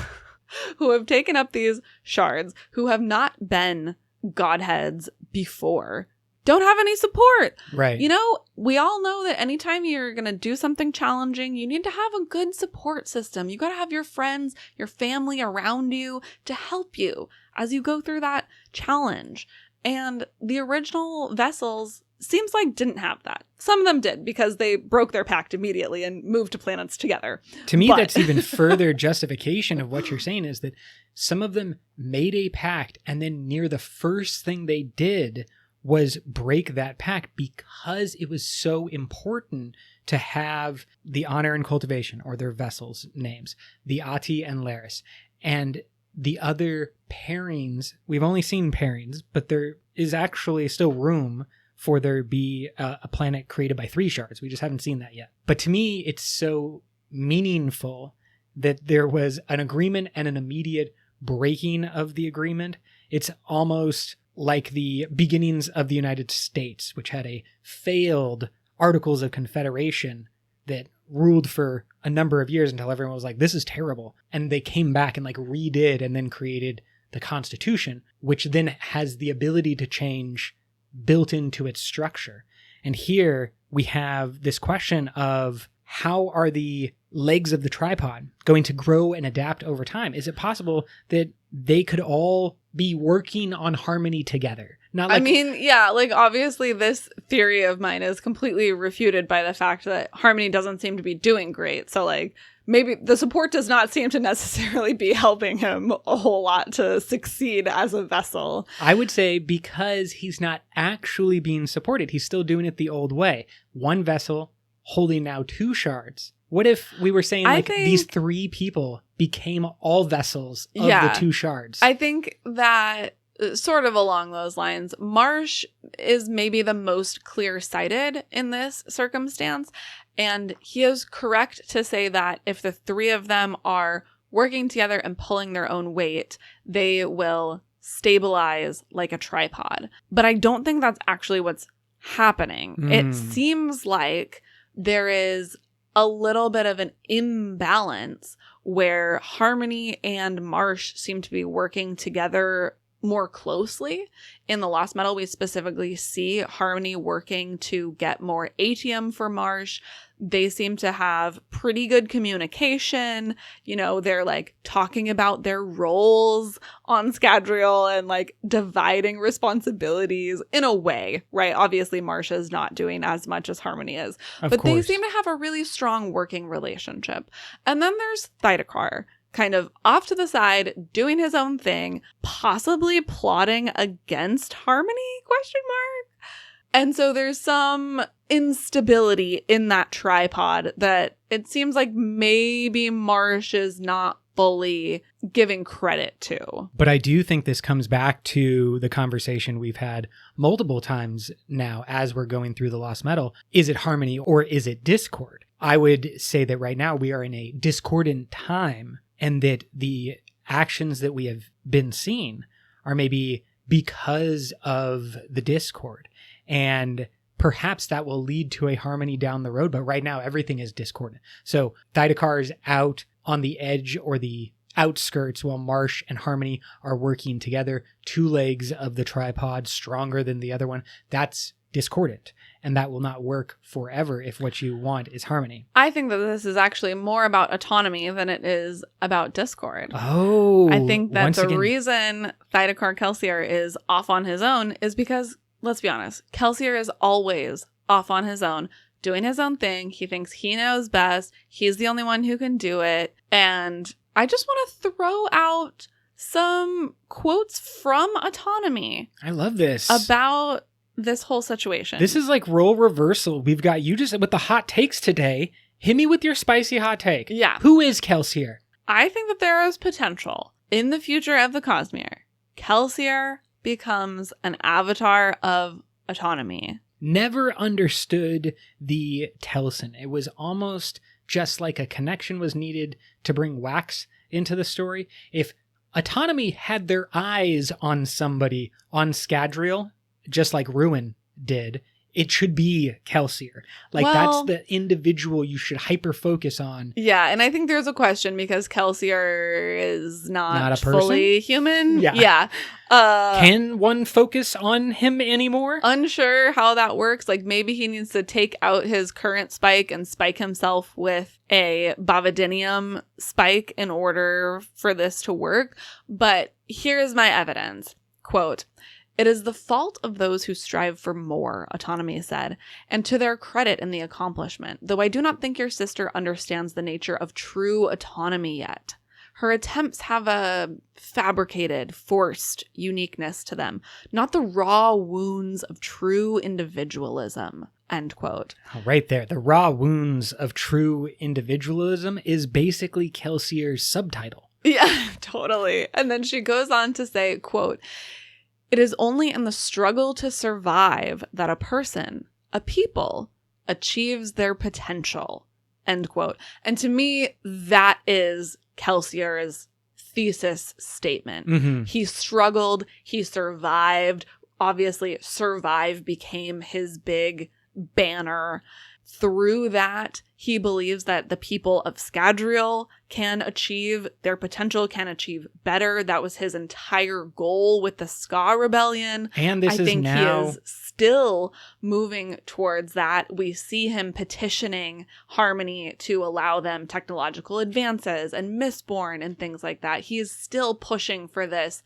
B: who have taken up these shards, who have not been godheads before, don't have any support.
A: Right.
B: You know, we all know that anytime you're going to do something challenging, you need to have a good support system. You got to have your friends, your family around you to help you as you go through that challenge. And the original vessels seems like didn't have that. Some of them did, because they broke their pact immediately and moved to planets together.
A: To me, that's even further justification of what you're saying, is that some of them made a pact, and then near the first thing they did was break that pact, because it was so important to have the honor and cultivation, or their vessels' names, the Ati and Laris. And the other pairings, we've only seen pairings, but there is actually still room for there be a planet created by 3 shards. We just haven't seen that yet. But to me, it's so meaningful that there was an agreement and an immediate breaking of the agreement. It's almost like the beginnings of the United States, which had a failed Articles of Confederation that ruled for a number of years until everyone was like, this is terrible. And they came back and like redid and then created the Constitution, which then has the ability to change built into its structure. And here we have this question of, how are the legs of the tripod going to grow and adapt over time? Is it possible that they could all be working on harmony together? Not like,
B: like obviously this theory of mine is completely refuted by the fact that harmony doesn't seem to be doing great. So like maybe the support does not seem to necessarily be helping him a whole lot to succeed as a vessel.
A: I would say because he's not actually being supported. He's still doing it the old way. One vessel holding now 2 shards. What if we were saying these 3 people became all vessels of the 2 shards?
B: I think that sort of along those lines, Marsh is maybe the most clear-sighted in this circumstance. And he is correct to say that if the 3 of them are working together and pulling their own weight, they will stabilize like a tripod. But I don't think that's actually what's happening. It seems like there is a little bit of an imbalance where Harmony and Marsh seem to be working together more closely. In the Lost Metal, we specifically see Harmony working to get more atium for Marsh. They seem to have pretty good communication. You know, they're like talking about their roles on Scadrial and like dividing responsibilities in a way, right? Obviously, Marsh is not doing as much as Harmony is, but they seem to have a really strong working relationship. And then there's Thydekar, kind of off to the side, doing his own thing, possibly plotting against Harmony, ? And so there's some instability in that tripod that it seems like maybe Marsh is not fully giving credit to.
A: But I do think this comes back to the conversation we've had multiple times now as we're going through the Lost Metal. Is it Harmony or is it Discord? I would say that right now we are in a discordant time, and that the actions that we have been seeing are maybe because of the Discord. And perhaps that will lead to a Harmony down the road. But right now, everything is discordant. So Thydekar is out on the edge or the outskirts while Marsh and Harmony are working together. 2 legs of the tripod stronger than the other one. That's discordant. And that will not work forever if what you want is Harmony.
B: I think that this is actually more about autonomy than it is about Discord.
A: Oh.
B: I think that the reason Thydekar Kelsier is off on his own is because, let's be honest, Kelsier is always off on his own, doing his own thing. He thinks he knows best. He's the only one who can do it. And I just want to throw out some quotes from Autonomy.
A: I love this.
B: About this whole situation.
A: This is like role reversal. We've got you just with the hot takes today. Hit me with your spicy hot take.
B: Yeah.
A: Who is Kelsier?
B: I think that there is potential in the future of the Cosmere. Kelsier becomes an avatar of Autonomy.
A: Never understood the Telsin. It was almost just like a connection was needed to bring Wax into the story. If Autonomy had their eyes on somebody on Scadrial, just like Ruin did, it should be Kelsier. Like, that's the individual you should hyper-focus on.
B: Yeah, and I think there's a question because Kelsier is not
A: a person?
B: fully human.
A: Yeah. Can one focus on him anymore?
B: Unsure how that works. Like, maybe he needs to take out his current spike and spike himself with a Bavadinium spike in order for this to work. But here's my evidence. Quote, "It is the fault of those who strive for more," Autonomy said, "and to their credit in the accomplishment, though I do not think your sister understands the nature of true autonomy yet. Her attempts have a fabricated, forced uniqueness to them, not the raw wounds of true individualism." End quote.
A: Right there. The raw wounds of true individualism is basically Kelsier's subtitle.
B: Yeah, totally. And then she goes on to say, quote, "It is only in the struggle to survive that a person, a people, achieves their potential." End quote. And to me, that is Kelsier's thesis statement.
A: Mm-hmm.
B: He struggled, he survived. Obviously, survive became his big banner. Through that, he believes that the people of Scadrial can achieve their potential, can achieve better. That was his entire goal with the Ska Rebellion.
A: And this
B: I think
A: now...
B: he is still moving towards that. We see him petitioning Harmony to allow them technological advances and Mistborn and things like that. He is still pushing for this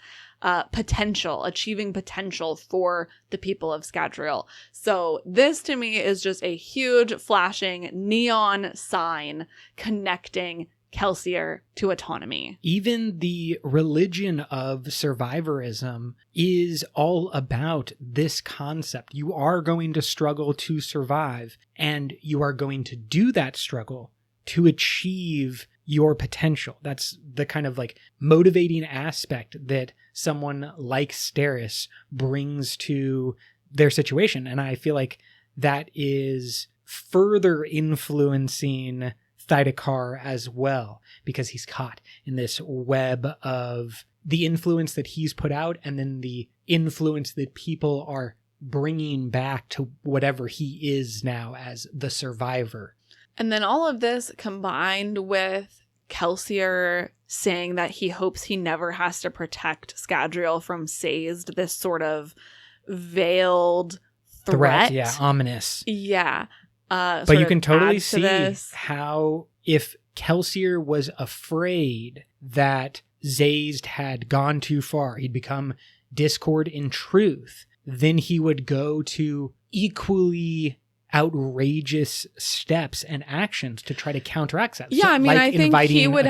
B: potential, achieving potential for the people of Scadrial. So this to me is just a huge flashing neon neon sign connecting Kelsier to autonomy.
A: Even the religion of survivorism is all about this concept. You are going to struggle to survive, and you are going to do that struggle to achieve your potential. That's the kind of like motivating aspect that someone like Steris brings to their situation. And I feel like that is further influencing Thydakar as well, because he's caught in this web of the influence that he's put out and then the influence that people are bringing back to whatever he is now as the survivor.
B: And then all of this combined with Kelsier saying that he hopes he never has to protect Scadrial from Sazed, this sort of veiled threat.
A: Yeah, ominous.
B: Yeah.
A: But you can totally see how if Kelsier was afraid that Zazed had gone too far, he'd become Discord in truth, then he would go to equally outrageous steps and actions to try to counteract that.
B: Yeah,
A: so,
B: I mean,
A: like
B: I think he would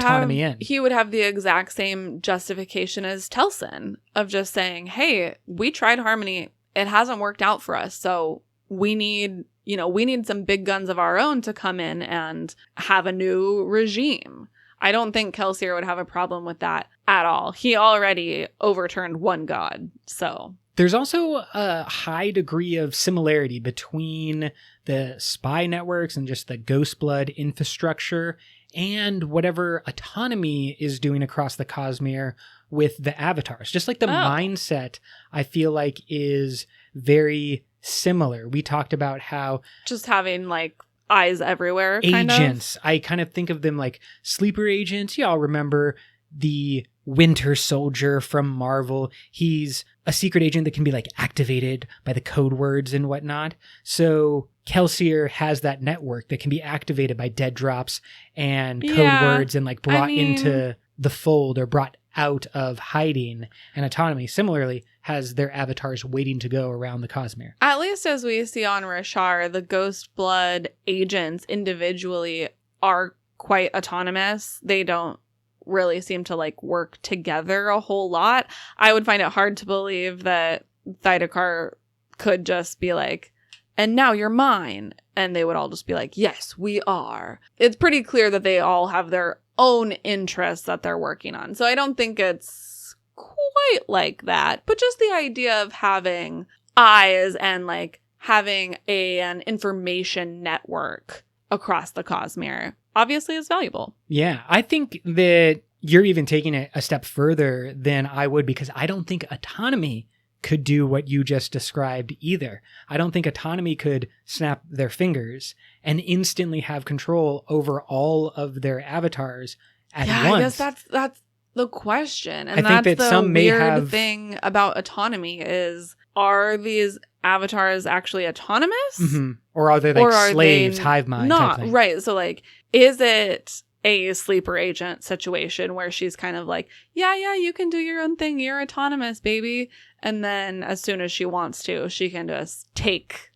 B: have the exact same justification as Telsin of just saying, hey, we tried Harmony. It hasn't worked out for us. So we need some big guns of our own to come in and have a new regime. I don't think Kelsier would have a problem with that at all. He already overturned one god, so...
A: There's also a high degree of similarity between the spy networks and just the Ghostblood infrastructure and whatever autonomy is doing across the Cosmere with the avatars. Just like the mindset, I feel like, is very similar. We talked about how...
B: Just having, like, eyes everywhere,
A: agents. I kind of think of them like sleeper agents. Y'all remember the Winter Soldier from Marvel. He's a secret agent that can be like activated by the code words and whatnot. So Kelsier has that network that can be activated by dead drops and code words and like brought into the fold or brought out of hiding. And autonomy similarly has their avatars waiting to go around the Cosmere.
B: At least as we see on Rashar, the Ghostblood agents individually are quite autonomous. They don't really seem to like work together a whole lot. I would find it hard to believe that Thydakar could just be like, and now you're mine. And they would all just be like, yes, we are. It's pretty clear that they all have their own interests that they're working on. So I don't think it's quite like that. But just the idea of having eyes and like having an information network across the Cosmere obviously is valuable.
A: Yeah, I think that you're even taking it a step further than I would, because I don't think autonomy could do what you just described either. I don't think autonomy could snap their fingers and instantly have control over all of their avatars at once.
B: I guess that's the question. And
A: I think that some may
B: weird thing about autonomy is, are these avatars actually autonomous?
A: Mm-hmm. Or are they like slaves, hive mind?
B: Not, right. So like, is it a sleeper agent situation where she's kind of like, yeah, you can do your own thing. You're autonomous, baby. And then as soon as she wants to, she can just take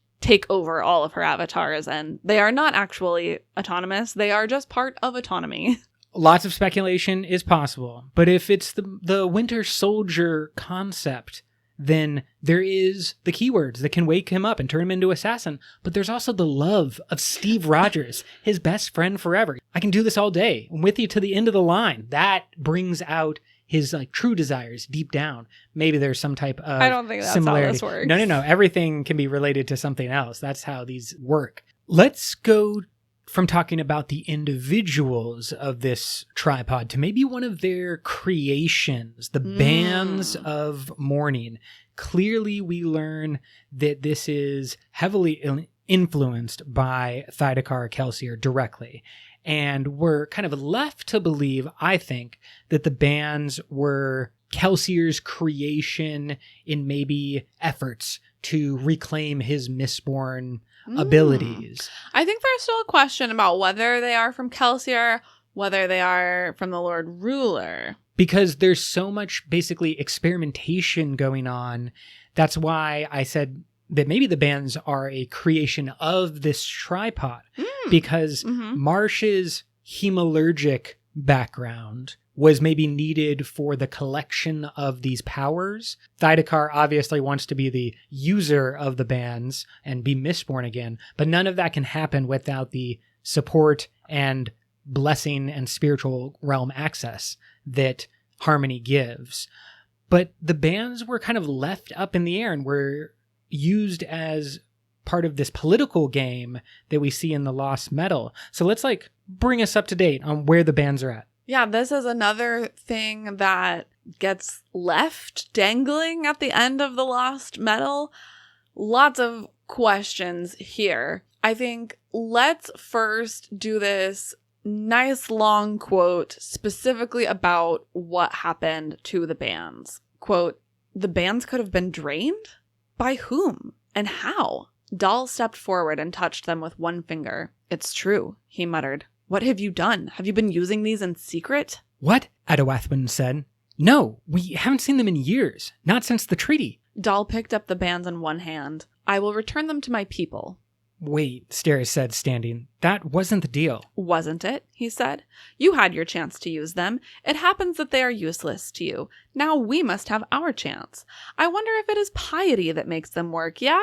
B: over all of her avatars. And they are not actually autonomous. They are just part of autonomy.
A: Lots of speculation is possible. But if it's the Winter Soldier concept, then there is the keywords that can wake him up and turn him into assassin. But there's also the love of Steve Rogers, his best friend forever. I can do this all day. I'm with you to the end of the line. That brings out his like true desires deep down. Maybe there's some type of
B: I don't think that's
A: similarity.
B: How this works.
A: No. Everything can be related to something else. That's how these work. Let's go from talking about the individuals of this tripod to maybe one of their creations, the Bands of Mourning. Clearly, we learn that this is heavily influenced by Thydakar Kelsier directly. And we're kind of left to believe, I think, that the bands were Kelsier's creation in maybe efforts to reclaim his mistborn abilities.
B: I think there's still a question about whether they are from Kelsier, whether they are from the Lord Ruler.
A: Because there's so much basically experimentation going on. That's why I said that maybe the bands are a creation of this tripod because Marsh's hemalurgic background was maybe needed for the collection of these powers. Thydekar obviously wants to be the user of the bands and be Mistborn again, but none of that can happen without the support and blessing and spiritual realm access that Harmony gives. But the bands were kind of left up in the air and were used as part of this political game that we see in the Lost Metal. So let's bring us up to date on where the bands are at.
B: Yeah, this is another thing that gets left dangling at the end of the Lost Metal. Lots of questions here. I think let's first do this nice long quote specifically about what happened to the bands. Quote, "The bands could have been drained? By whom? And how?" Dahl stepped forward and touched them with one finger. "It's true," he muttered. "What have you done? Have you been using these in secret?"
A: "What?" Adawathman said. "No, we haven't seen them in years. Not since the treaty."
B: Dahl picked up the bands in one hand. "I will return them to my people."
A: "Wait," Steris said, standing. "That wasn't the deal."
B: "Wasn't it?" he said. "You had your chance to use them. It happens that they are useless to you. Now we must have our chance. I wonder if it is piety that makes them work, yeah?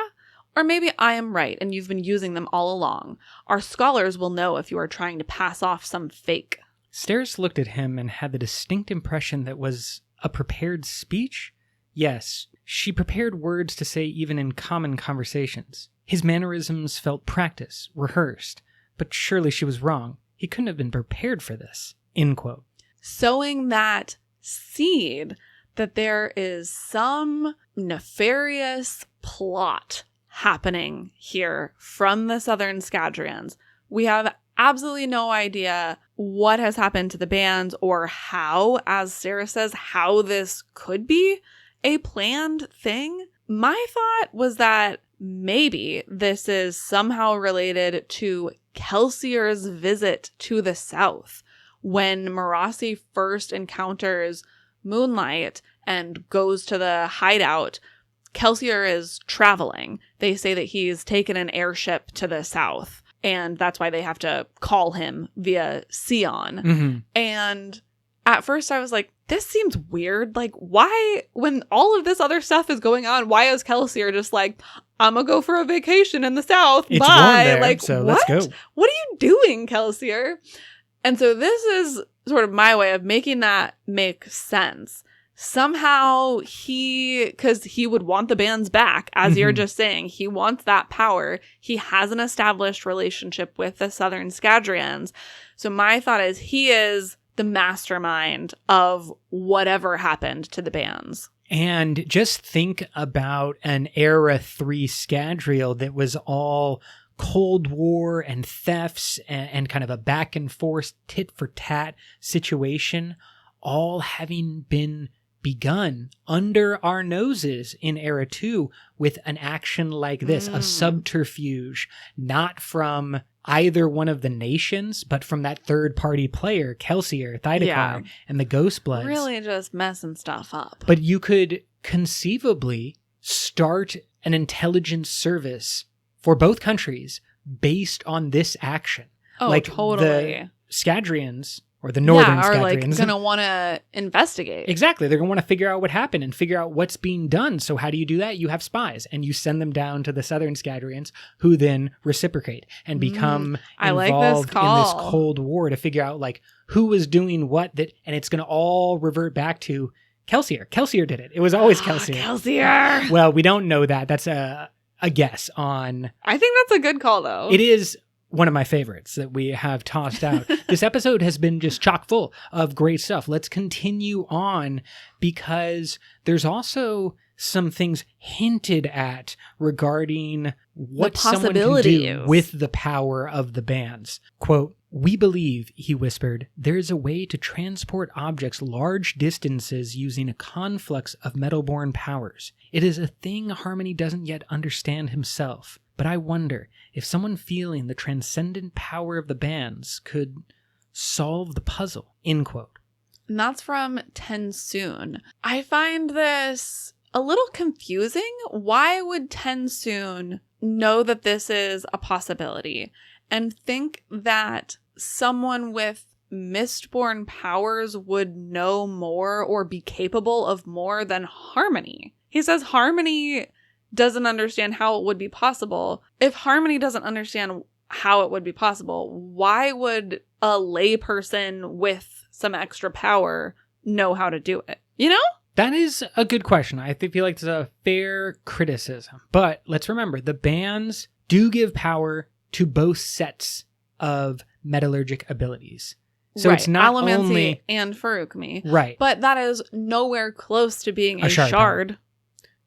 B: Or maybe I am right and you've been using them all along. Our scholars will know if you are trying to pass off some fake."
A: Steris looked at him and had the distinct impression that was a prepared speech. Yes, she prepared words to say even in common conversations. His mannerisms felt practiced, rehearsed, but surely she was wrong. He couldn't have been prepared for this. End quote.
B: Sowing that seed that there is some nefarious plot happening here from the Southern Scadrians. We have absolutely no idea what has happened to the bands or how, as Sarah says, how this could be a planned thing. My thought was that maybe this is somehow related to Kelsier's visit to the south. When Marasi first encounters Moonlight and goes to the hideout, Kelsier is traveling. They say that he's taken an airship to the south, and that's why they have to call him via Sion.
A: Mm-hmm.
B: And at first I was like, this seems weird. Why, when all of this other stuff is going on, why is Kelsier just like, I'm gonna go for a vacation in the south.
A: It's
B: bye.
A: warm there, so
B: what?
A: let's go.
B: What are you doing, Kelsier? And so this is sort of my way of making that make sense. Somehow because he would want the bands back, as you're just saying, he wants that power. He has an established relationship with the Southern Scadrians. So my thought is he is the mastermind of whatever happened to the bands.
A: And just think about an Era 3 Scadrial that was all Cold War and thefts and kind of a back and forth tit for tat situation, all having been begun under our noses in Era 2 with an action like this, a subterfuge, not from either one of the nations, but from that third-party player, Kelsier, Thydekar, and the Ghostbloods.
B: Really just messing stuff up.
A: But you could conceivably start an intelligence service for both countries based on this action.
B: Oh, totally.
A: The Scadrians, or the Northern Scadrians,
B: are going to want to investigate.
A: Exactly. They're going to want to figure out what happened and figure out what's being done. So how do you do that? You have spies, and you send them down to the Southern Scadrians, who then reciprocate and become involved in this Cold War to figure out who was doing what. And it's going to all revert back to Kelsier. Kelsier did it. It was always Kelsier.
B: Kelsier.
A: Well, we don't know that. That's a guess on.
B: I think that's a good call, though.
A: It is one of my favorites that we have tossed out. This episode has been just chock full of great stuff. Let's continue on, because there's also some things hinted at regarding what someone can do with the power of the bands. Quote, "We believe," he whispered, "there is a way to transport objects large distances using a conflux of metal-borne powers. It is a thing Harmony doesn't yet understand himself. But I wonder if someone feeling the transcendent power of the bands could solve the puzzle." End quote.
B: And that's from Tensoon. I find this a little confusing. Why would Tensoon know that this is a possibility and think that someone with Mistborn powers would know more or be capable of more than Harmony? He says Harmony doesn't understand how it would be possible. If Harmony doesn't understand how it would be possible, why would a layperson with some extra power know how to do it? You know?
A: That is a good question. I feel like it's a fair criticism. But let's remember, the bands do give power to both sets of metallurgic abilities. So it's not
B: Allomancy
A: only...
B: and Furukmi.
A: Right.
B: But that is nowhere close to being a shard.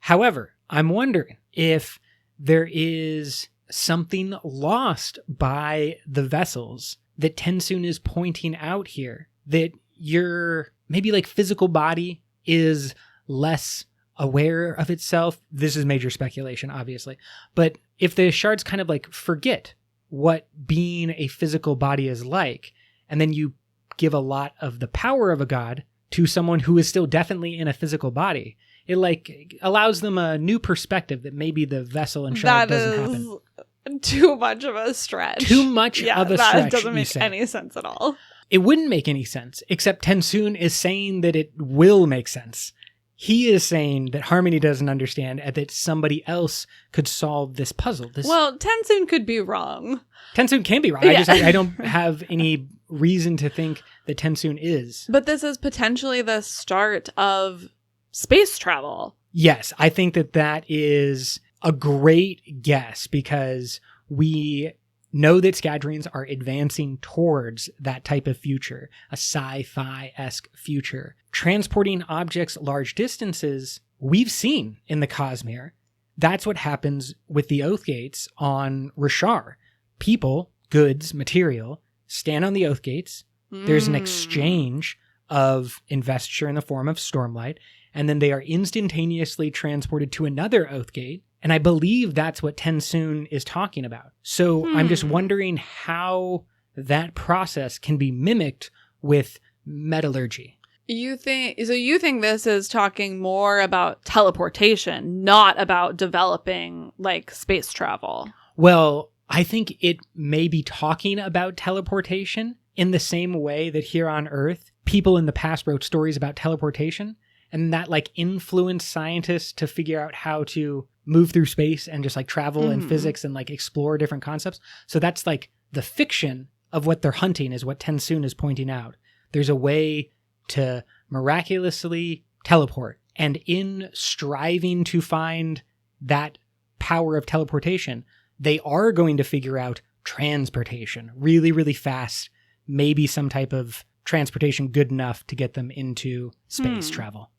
A: However, I'm wondering if there is something lost by the vessels that Tensoon is pointing out here. That your maybe like physical body is less aware of itself. This is major speculation, obviously. But if the shards kind of like forget what being a physical body is like, and then you give a lot of the power of a god to someone who is still definitely in a physical body, it like allows them a new perspective that maybe the vessel and shard doesn't happen.
B: That is too much of a stretch.
A: Too much of a stretch.
B: That doesn't make any sense at all.
A: It wouldn't make any sense, except Tensoon is saying that it will make sense. He is saying that Harmony doesn't understand and that somebody else could solve this puzzle.
B: Well, Tensoon could be wrong.
A: Tensoon can be wrong. Yeah. I don't have any reason to think that Tensoon is.
B: But this is potentially the start of space travel.
A: Yes, I think that is a great guess because we know that Scadrians are advancing towards that type of future, a sci-fi-esque future. Transporting objects large distances, we've seen in the Cosmere. That's what happens with the Oath Gates on Rashar. People, goods, material, stand on the Oath Gates. There's an exchange of investiture in the form of Stormlight, and then they are instantaneously transported to another Oath Gate. And I believe that's what Tensoon is talking about. So I'm just wondering how that process can be mimicked with metallurgy.
B: You think this is talking more about teleportation, not about developing like space travel?
A: Well, I think it may be talking about teleportation in the same way that here on Earth, people in the past wrote stories about teleportation, and that like influenced scientists to figure out how to move through space and just like travel in physics and like explore different concepts. So that's like the fiction of what they're hunting is what Tensoon is pointing out. There's a way to miraculously teleport. And in striving to find that power of teleportation, they are going to figure out transportation really, really fast. Maybe some type of transportation good enough to get them into space travel.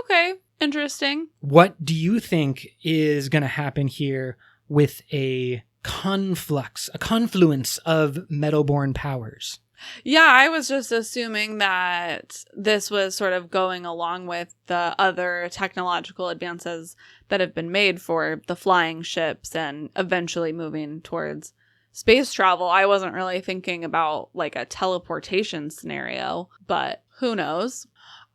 B: Okay, interesting.
A: What do you think is going to happen here with a confluence of metal-born powers?
B: Yeah, I was just assuming that this was sort of going along with the other technological advances that have been made for the flying ships and eventually moving towards space travel. I wasn't really thinking about like a teleportation scenario, but who knows?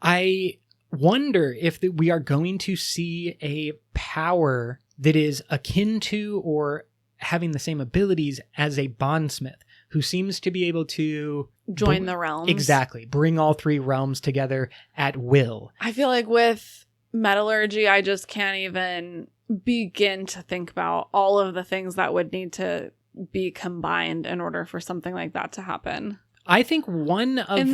A: I wonder if we are going to see a power that is akin to or having the same abilities as a bondsmith who seems to be able to
B: join the realms.
A: Exactly. Bring all three realms together at will.
B: I feel like with metallurgy, I just can't even begin to think about all of the things that would need to be combined in order for something like that to happen.
A: I think one of
B: in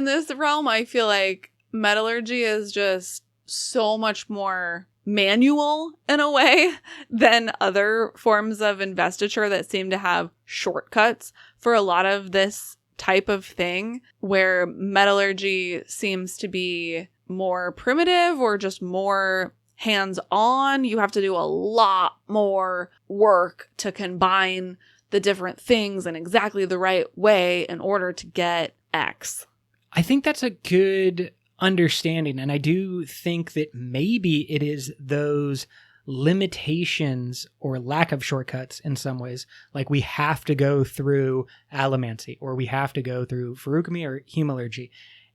B: this realm, I feel like metallurgy is just so much more manual in a way than other forms of investiture that seem to have shortcuts for a lot of this type of thing, where metallurgy seems to be more primitive or just more hands-on. You have to do a lot more work to combine the different things in exactly the right way in order to get X.
A: I think that's a good understanding, and I do think that maybe it is those limitations or lack of shortcuts in some ways, like we have to go through allomancy or we have to go through Furukmi or hemalurgy,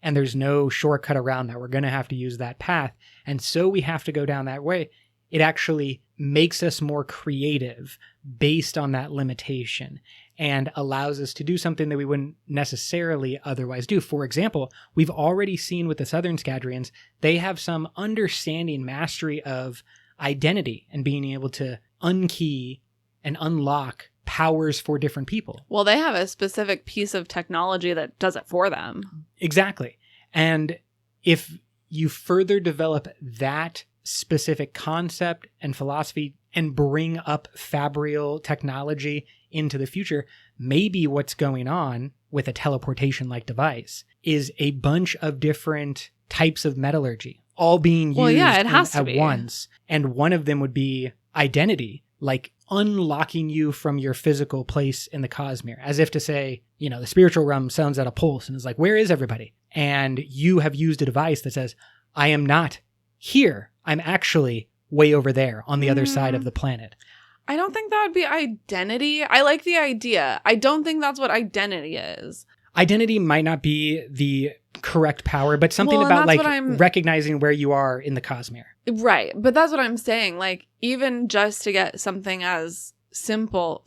A: and there's no shortcut around that. We're going to have to use that path. And so we have to go down that way. It actually makes us more creative based on that limitation and allows us to do something that we wouldn't necessarily otherwise do. For example, we've already seen with the Southern Scadrians, they have some understanding, mastery of identity and being able to unkey and unlock powers for different people.
B: Well, they have a specific piece of technology that does it for them.
A: Exactly. And if you further develop that specific concept and philosophy and bring up Fabrial technology into the future, maybe what's going on with a teleportation-like device is a bunch of different types of metallurgy all being used at once. And one of them would be identity, like unlocking you from your physical place in the Cosmere, as if to say, the spiritual realm sounds at a pulse and is like, where is everybody? And you have used a device that says, I am not here. I'm actually way over there on the other side of the planet.
B: I don't think that would be identity. I like the idea. I don't think that's what identity is.
A: Identity might not be the correct power, but something about recognizing where you are in the Cosmere.
B: Right. But that's what I'm saying. Like, even just to get something as simple,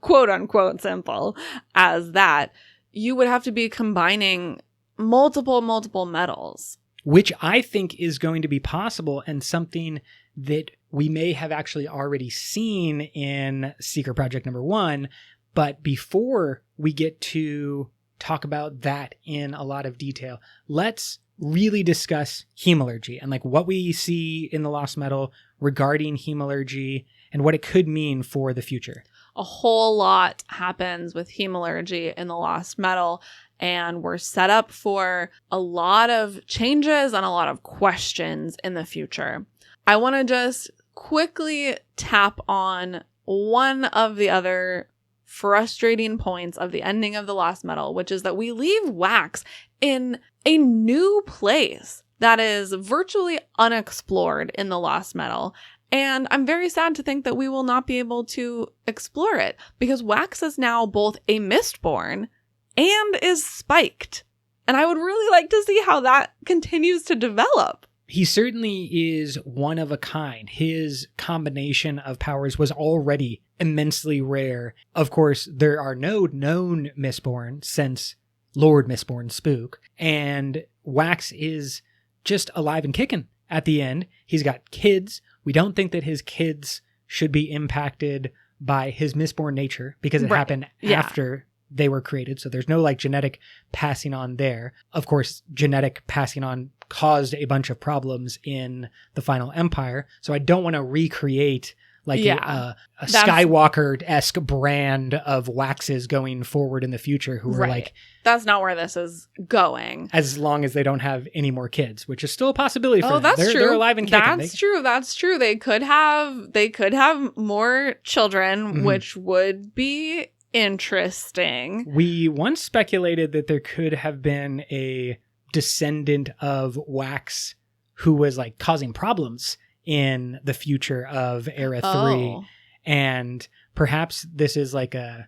B: quote unquote simple as that, you would have to be combining multiple metals.
A: Which I think is going to be possible and something that we may have actually already seen in Secret Project number 1. But before we get to talk about that in a lot of detail, let's really discuss hemalurgy and what we see in the Lost Metal regarding hemalurgy and what it could mean for the future.
B: A whole lot happens with hemalurgy in the Lost Metal. And we're set up for a lot of changes and a lot of questions in the future. I want to just quickly tap on one of the other frustrating points of the ending of the Lost Metal, which is that we leave Wax in a new place that is virtually unexplored in the Lost Metal. And I'm very sad to think that we will not be able to explore it because Wax is now both a Mistborn and is spiked. And I would really like to see how that continues to develop.
A: He certainly is one of a kind. His combination of powers was already immensely rare. Of course, there are no known Mistborn since Lord Mistborn Spook. And Wax is just alive and kicking at the end. He's got kids. We don't think that his kids should be impacted by his Mistborn nature because it happened after they were created. So there's no genetic passing on there. Of course, genetic passing on caused a bunch of problems in the Final Empire. So I don't want to recreate a Skywalker-esque brand of Waxes going forward in the future who are
B: that's not where this is going.
A: As long as they don't have any more kids, which is still a possibility for them.
B: That's true.
A: They're alive and kicking.
B: That's true. They could have more children, which would be interesting.
A: We once speculated that there could have been a descendant of Wax who was causing problems in the future of Era 3. And perhaps this is the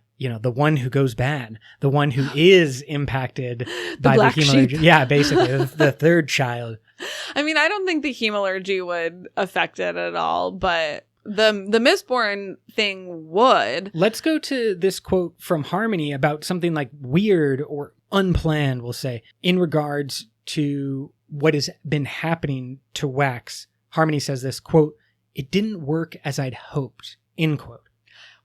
A: one who goes bad, the one who is impacted by the hemalurgy. Yeah, basically, the third child.
B: I mean, I don't think the hemalurgy would affect it at all, but the Mistborn thing would.
A: Let's go to this quote from Harmony about something weird or unplanned, we'll say, in regards to what has been happening to Wax. Harmony says this, quote, "It didn't work as I'd hoped," end quote.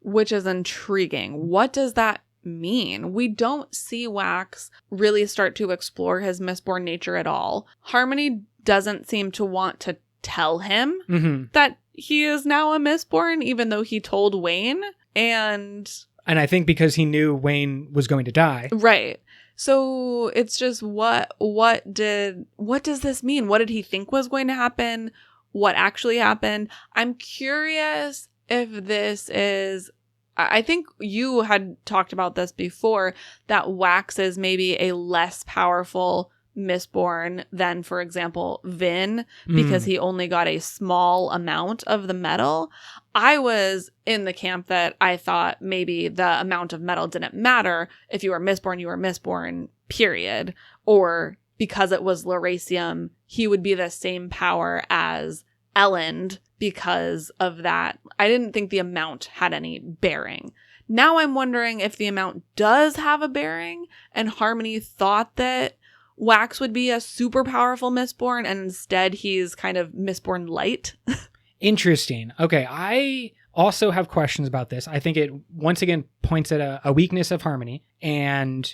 B: Which is intriguing. What does that mean? We don't see Wax really start to explore his Mistborn nature at all. Harmony doesn't seem to want to tell him that he is now a Mistborn, even though he told Wayne. And
A: I think because he knew Wayne was going to die.
B: Right. So it's just what does this mean? What did he think was going to happen? What actually happened? I'm curious if this is, I think you had talked about this before, that Wax is maybe a less powerful Mistborn than, for example, Vin, because he only got a small amount of the metal. I was in the camp that I thought maybe the amount of metal didn't matter. If you were Mistborn, period. Or because it was Lerasium, he would be the same power as Elend because of that. I didn't think the amount had any bearing. Now I'm wondering if the amount does have a bearing, and Harmony thought that Wax would be a super powerful Mistborn, and instead he's kind of Mistborn light.
A: Interesting. Okay, I also have questions about this. I think it once again points at a weakness of Harmony and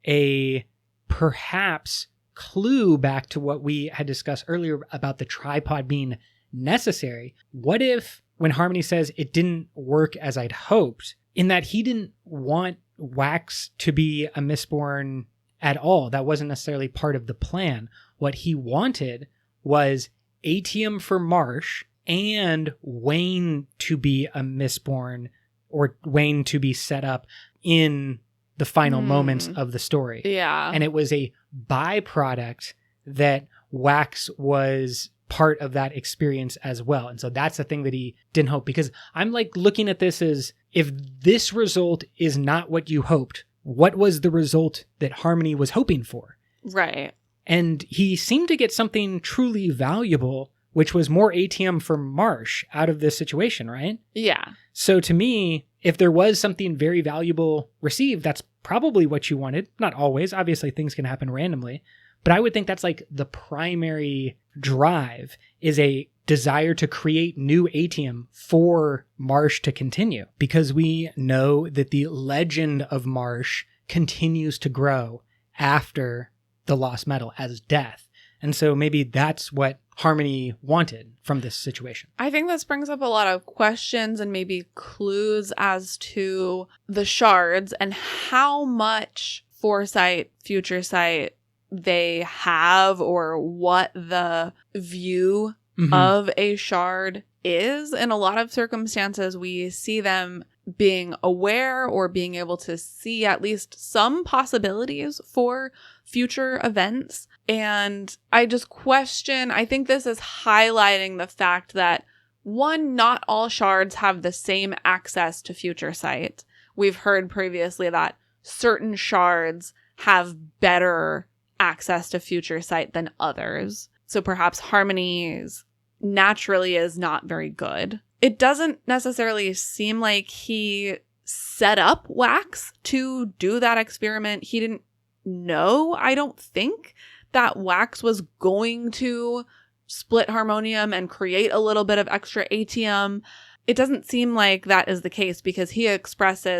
A: a perhaps clue back to what we had discussed earlier about the tripod being necessary. What if when Harmony says it didn't work as I'd hoped, in that he didn't want Wax to be a Mistborn at all? That wasn't necessarily part of the plan. What he wanted was Atium for Marsh and Wayne to be a Mistborn, or Wayne to be set up in the final moments of the story.
B: Yeah.
A: And it was a byproduct that Wax was part of that experience as well. And so that's the thing that he didn't hope, because I'm like looking at this as, if this result is not what you hoped, what was the result that Harmony was hoping for?
B: Right.
A: And he seemed to get something truly valuable, which was more ATM for Marsh out of this situation, right?
B: Yeah.
A: So to me, if there was something very valuable received, that's probably what you wanted. Not always. Obviously, things can happen randomly. But I would think that's like the primary drive, is a desire to create new ATM for Marsh to continue. Because we know that the legend of Marsh continues to grow after the lost metal as death. And so maybe that's what Harmony wanted from this situation.
B: I think this brings up a lot of questions and maybe clues as to the shards and how much foresight, future sight they have, or what the view of a shard is. In a lot of circumstances, we see them being aware or being able to see at least some possibilities for future events. And I just question, I think this is highlighting the fact that, one, not all shards have the same access to future sight. We've heard previously that certain shards have better access to future sight than others. So perhaps Harmony's naturally is not very good. It doesn't necessarily seem like he set up Wax to do that experiment. He didn't know, I don't think, that Wax was going to split harmonium and create a little bit of extra ATM. It doesn't seem like that is the case, because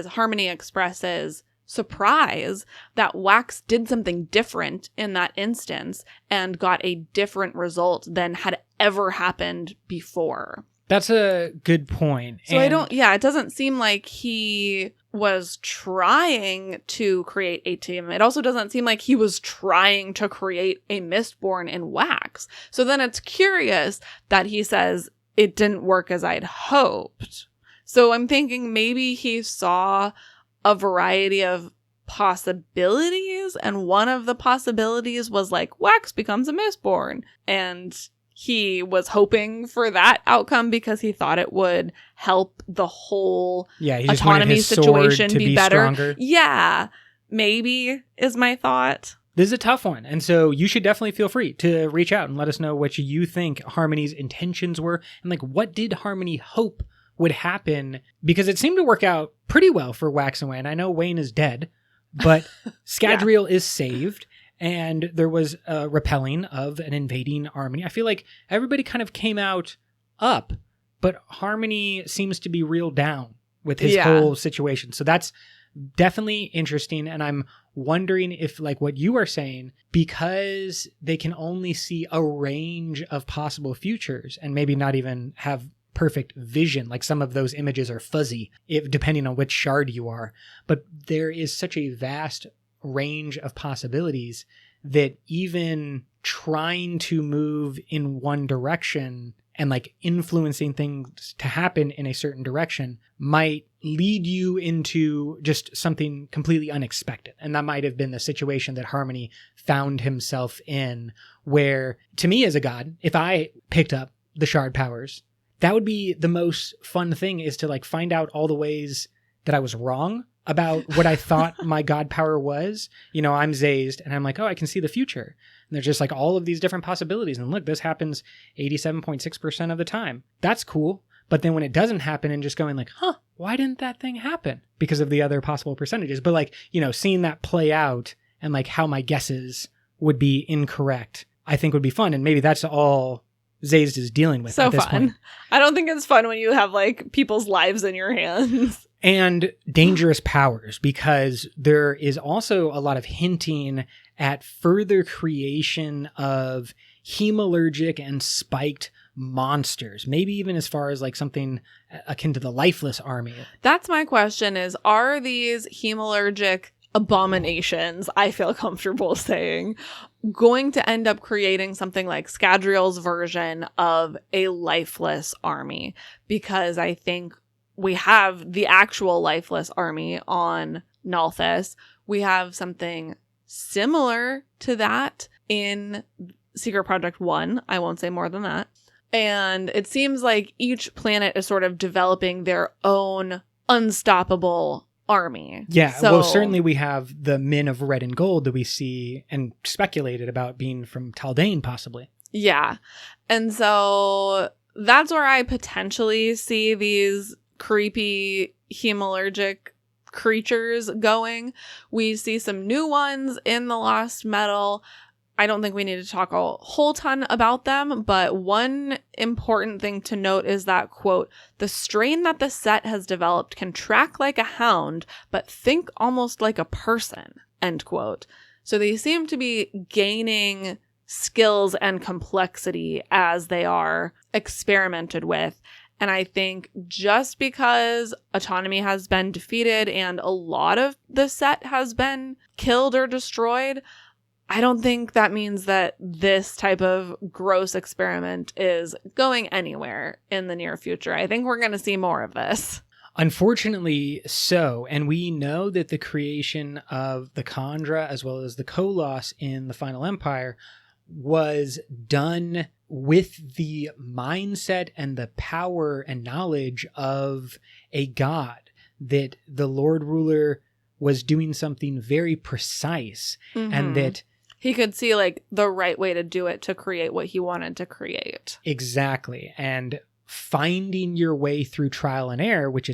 B: Harmony expresses surprise that Wax did something different in that instance and got a different result than had ever happened before.
A: That's a good point.
B: So it doesn't seem like he was trying to create ATM. It also doesn't seem like he was trying to create a Mistborn in Wax. So then it's curious that he says it didn't work as I'd hoped. So I'm thinking maybe he saw a variety of possibilities, and one of the possibilities was like Wax becomes a Mistborn, and he was hoping for that outcome because he thought it would help the whole autonomy situation be better.
A: Stronger.
B: Yeah, maybe is my thought.
A: This is a tough one. And so you should definitely feel free to reach out and let us know what you think Harmony's intentions were, and like, what did Harmony hope would happen? Because it seemed to work out pretty well for Wax and Wayne. I know Wayne is dead, but Scadrial is saved, and there was a repelling of an invading army. I feel like everybody kind of came out up, but Harmony seems to be real down with his whole situation. So that's definitely interesting. And I'm wondering if, like what you are saying, because they can only see a range of possible futures and maybe not even have perfect vision, like some of those images are fuzzy depending on which shard you are, but there is such a vast range of possibilities that even trying to move in one direction and like influencing things to happen in a certain direction might lead you into just something completely unexpected. And that might have been the situation that Harmony found himself in, where to me as a god, if I picked up the shard powers, that would be the most fun thing, is to like find out all the ways that I was wrong about what I thought my god power was. You know, I'm Zazed and I'm like, oh, I can see the future. And there's just like all of these different possibilities. And look, this happens 87.6% of the time. That's cool. But then when it doesn't happen, and just going like, huh, why didn't that thing happen? Because of the other possible percentages. But like, you know, seeing that play out and like how my guesses would be incorrect, I think would be fun. And maybe that's all Zazed is dealing with at this point.
B: I don't think it's fun when you have like people's lives in your hands.
A: And dangerous powers, because there is also a lot of hinting at further creation of hemalurgic and spiked monsters, maybe even as far as like something akin to the Lifeless Army.
B: That's my question, is, are these hemalurgic abominations, I feel comfortable saying, going to end up creating something like Scadrial's version of a Lifeless Army? Because I think we have the actual Lifeless Army on Nalthis. We have something similar to that in Secret Project 1. I won't say more than that. And it seems like each planet is sort of developing their own unstoppable army.
A: Yeah, well, certainly we have the Min of Red and Gold that we see and speculated about being from Taldane, possibly.
B: Yeah. And so that's where I potentially see these creepy hemalurgic creatures going. We see some new ones in the Lost Metal. I don't think we need to talk a whole ton about them, but one important thing to note is that, quote, the strain that the set has developed can track like a hound, but think almost like a person, end quote. So they seem to be gaining skills and complexity as they are experimented with. And I think just because autonomy has been defeated and a lot of the set has been killed or destroyed, I don't think that means that this type of gross experiment is going anywhere in the near future. I think we're going to see more of this.
A: Unfortunately so, and we know that the creation of the Khandra as well as the Koloss in the Final Empire was done with the mindset and the power and knowledge of a god, that the Lord Ruler was doing something very precise, and that
B: he could see like the right way to do it to create what he wanted to create.
A: Exactly. And finding your way through trial and error, which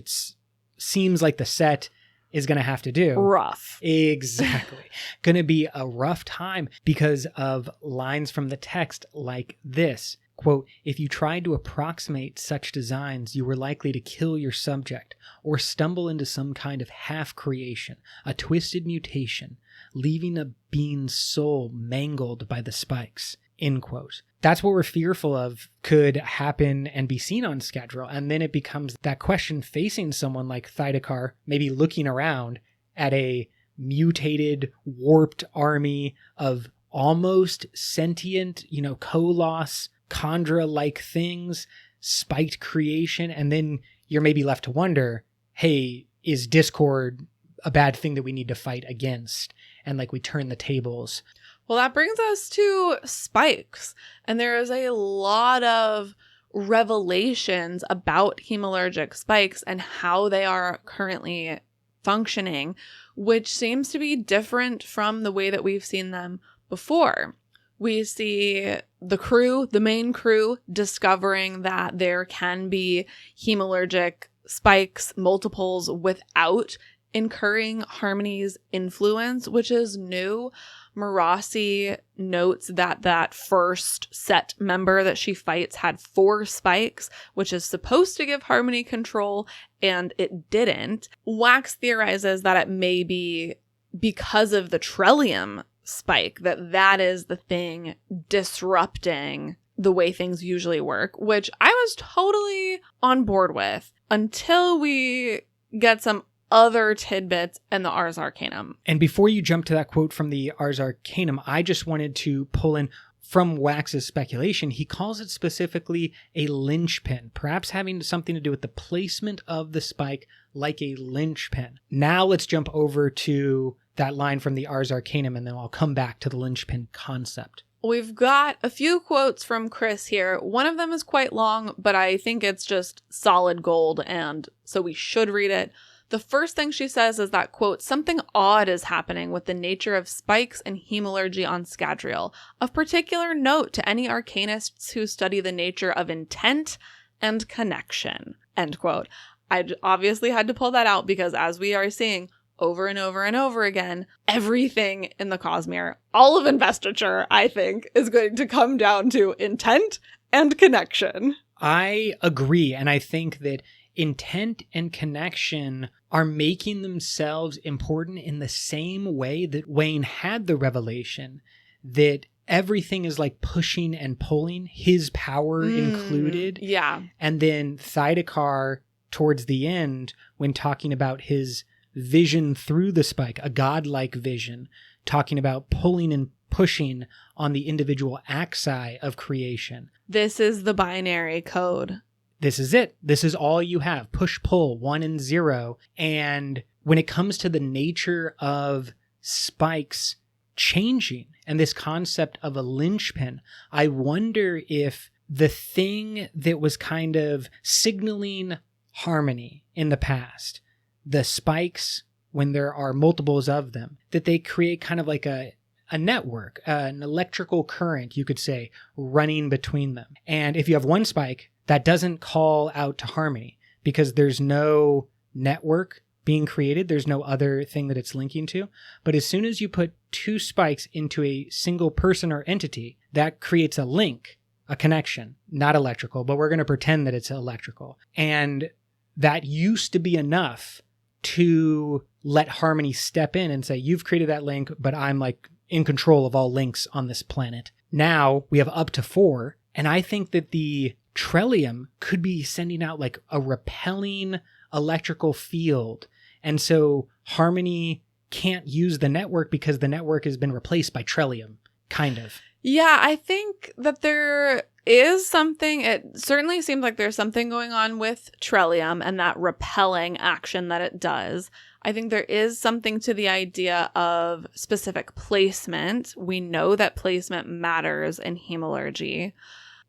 A: seems like the set is going to have to do.
B: Rough.
A: Exactly. Going to be a rough time because of lines from the text like this. Quote, if you tried to approximate such designs, you were likely to kill your subject or stumble into some kind of half-creation, a twisted mutation, leaving a being's soul mangled by the spikes. End quote. That's what we're fearful of could happen and be seen on Scadrial. And then it becomes that question facing someone like Thydakar, maybe looking around at a mutated, warped army of almost sentient, Koloss, Khandra-like things, spiked creation, and then you're maybe left to wonder, hey, is Discord a bad thing that we need to fight against? And like we turn the tables.
B: Well, that brings us to spikes. And there is a lot of revelations about hemalurgic spikes and how they are currently functioning, which seems to be different from the way that we've seen them before. We see the main crew, discovering that there can be hemalurgic spikes, multiples, without incurring Harmony's influence, which is new. Marasi notes that first set member that she fights had 4 spikes, which is supposed to give Harmony control, and it didn't. Wax theorizes that it may be because of the Trellium spike, that is the thing disrupting the way things usually work, which I was totally on board with until we get some other tidbits in the Ars Arcanum.
A: And before you jump to that quote from the Ars Arcanum, I just wanted to pull in from Wax's speculation, he calls it specifically a linchpin, perhaps having something to do with the placement of the spike like a linchpin. Now let's jump over to that line from the Ars Arcanum, and then I'll come back to the linchpin concept.
B: We've got a few quotes from Chris here. One of them is quite long, but I think it's just solid gold, and so we should read it. The first thing she says is that, quote, something odd is happening with the nature of spikes and hemalurgy on Scadrial, of particular note to any arcanists who study the nature of intent and connection, end quote. I obviously had to pull that out because, as we are seeing over and over and over again, everything in the Cosmere, all of investiture, I think, is going to come down to intent and connection.
A: I agree, and I think that intent and connection are making themselves important in the same way that Wayne had the revelation that everything is like pushing and pulling, his power included.
B: Yeah.
A: And then Thydekar, towards the end, when talking about his vision through the spike, a godlike vision, talking about pulling and pushing on the individual axi of creation.
B: This is the binary code.
A: This is it. This is all you have. Push, pull, 1 and 0. And when it comes to the nature of spikes changing and this concept of a linchpin, I wonder if the thing that was kind of signaling harmony in the past, the spikes, when there are multiples of them, that they create kind of like a network, an electrical current, you could say, running between them. And if you have one spike, that doesn't call out to harmony because there's no network being created. There's no other thing that it's linking to. But as soon as you put two spikes into a single person or entity, that creates a link, a connection, not electrical, but we're going to pretend that it's electrical. And that used to be enough to let harmony step in and say, you've created that link, but I'm like in control of all links on this planet. Now we have up to 4. And I think that the Trellium could be sending out like a repelling electrical field. And so harmony can't use the network because the network has been replaced by Trellium, kind of.
B: Yeah, I think that there is something, it certainly seems like there's something going on with Trellium and that repelling action that it does. I think there is something to the idea of specific placement. We know that placement matters in hemalurgy,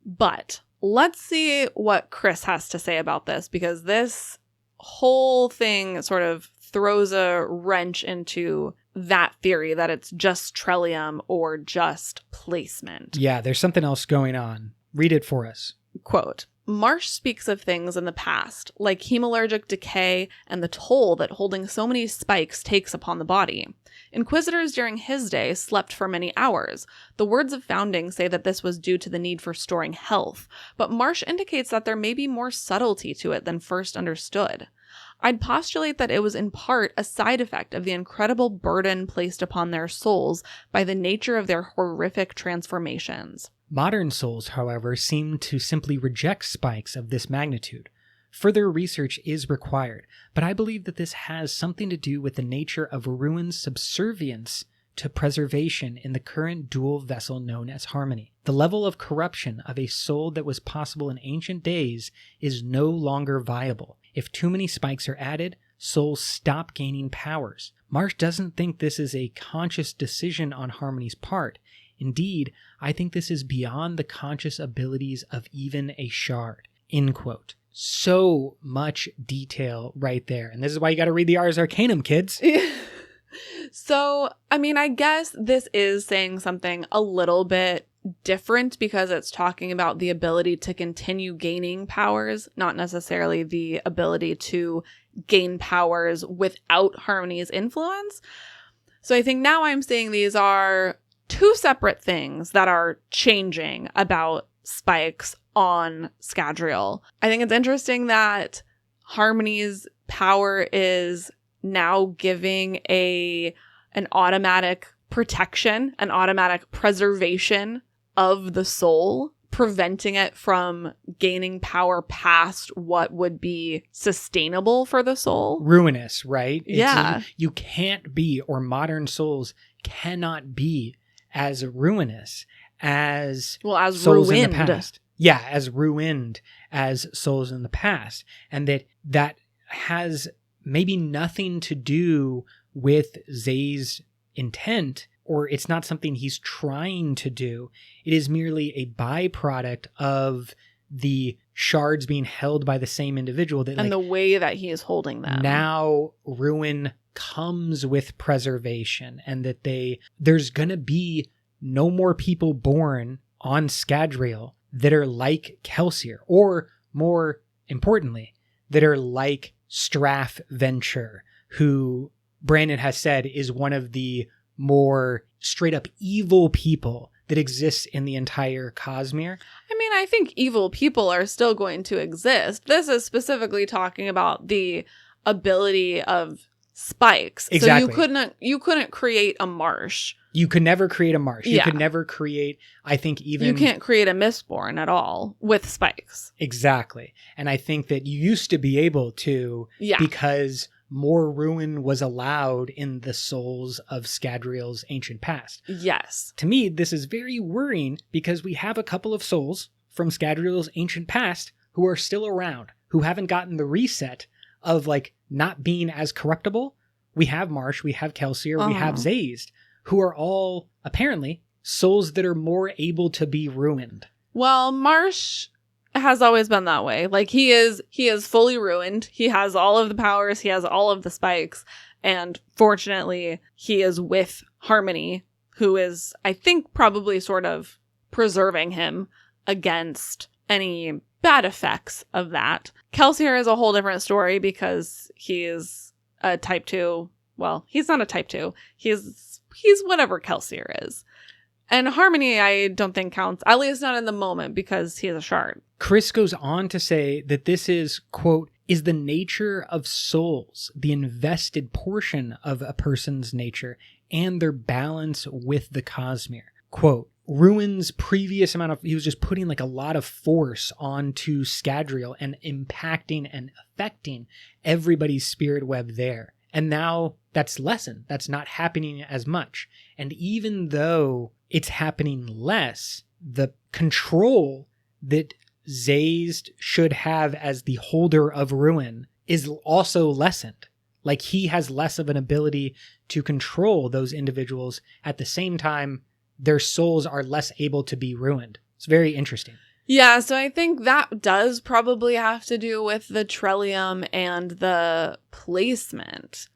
B: but let's see what Chris has to say about this, because this whole thing sort of throws a wrench into that theory that it's just Trellium or just placement.
A: Yeah, there's something else going on. Read it for us.
B: Quote, Marsh speaks of things in the past, like hemalurgic decay and the toll that holding so many spikes takes upon the body. Inquisitors during his day slept for many hours. The words of founding say that this was due to the need for storing health, but Marsh indicates that there may be more subtlety to it than first understood. I'd postulate that it was in part a side effect of the incredible burden placed upon their souls by the nature of their horrific transformations.
A: Modern souls, however, seem to simply reject spikes of this magnitude. Further research is required, but I believe that this has something to do with the nature of ruin's subservience to preservation in the current dual vessel known as harmony. The level of corruption of a soul that was possible in ancient days is no longer viable. If too many spikes are added, souls stop gaining powers. Marsh doesn't think this is a conscious decision on harmony's part. Indeed, I think this is beyond the conscious abilities of even a shard. End quote. So much detail right there. And this is why you got to read the Ars Arcanum, kids.
B: So, I mean, I guess this is saying something a little bit different because it's talking about the ability to continue gaining powers, not necessarily the ability to gain powers without harmony's influence. So I think now I'm saying these are two separate things that are changing about spikes on Scadrial. I think it's interesting that harmony's power is now giving an automatic protection, an automatic preservation of the soul, preventing it from gaining power past what would be sustainable for the soul.
A: Ruinous, right?
B: Yeah.
A: You can't be, or modern souls cannot be as ruinous as
B: as
A: souls
B: ruined.
A: in the past. Yeah, as ruined as souls in the past. And that has maybe nothing to do with Zay's intent, or it's not something he's trying to do. It is merely a byproduct of the shards being held by the same individual. That,
B: and the way that he is holding them.
A: Now ruin comes with preservation, and that there's going to be no more people born on Scadrial that are like Kelsier, or more importantly, that are like Straff Venture, who Brandon has said is one of the more straight up evil people that exists in the entire Cosmere.
B: I mean, I think evil people are still going to exist. This is specifically talking about the ability of spikes.
A: Exactly.
B: So you couldn't create a marsh.
A: You could never create a marsh.
B: Yeah.
A: You could never create, I think, even...
B: You can't create a Mistborn at all with spikes.
A: Exactly. And I think that you used to be able to, because more ruin was allowed in the souls of Scadrial's ancient past.
B: Yes.
A: To me, this is very worrying, because we have a couple of souls from Scadrial's ancient past who are still around, who haven't gotten the reset of, like, not being as corruptible. We have Marsh, we have Kelsier, we have Zazed, who are all, apparently, souls that are more able to be ruined.
B: Well, Marsh has always been that way. Like, he is fully ruined. He has all of the powers. He has all of the spikes. And fortunately, he is with Harmony, who is, I think, probably sort of preserving him against any bad effects of that. Kelsier is a whole different story, because he is a type 2. Well, he's not a type 2. He's whatever Kelsier is. And Harmony, I don't think counts, at least not in the moment, because he is a shard.
A: Chris goes on to say that this is, quote, is the nature of souls, the invested portion of a person's nature, and their balance with the Cosmere. Quote, Ruin's previous amount of... He was just putting like a lot of force onto Scadrial and impacting and affecting everybody's spirit web there. And now that's lessened. That's not happening as much. And even though it's happening less, the control that Zazed should have as the holder of Ruin is also lessened. Like, he has less of an ability to control those individuals. At the same time, their souls are less able to be ruined. It's very interesting.
B: Yeah, so I think that does probably have to do with the Trellium and the placement.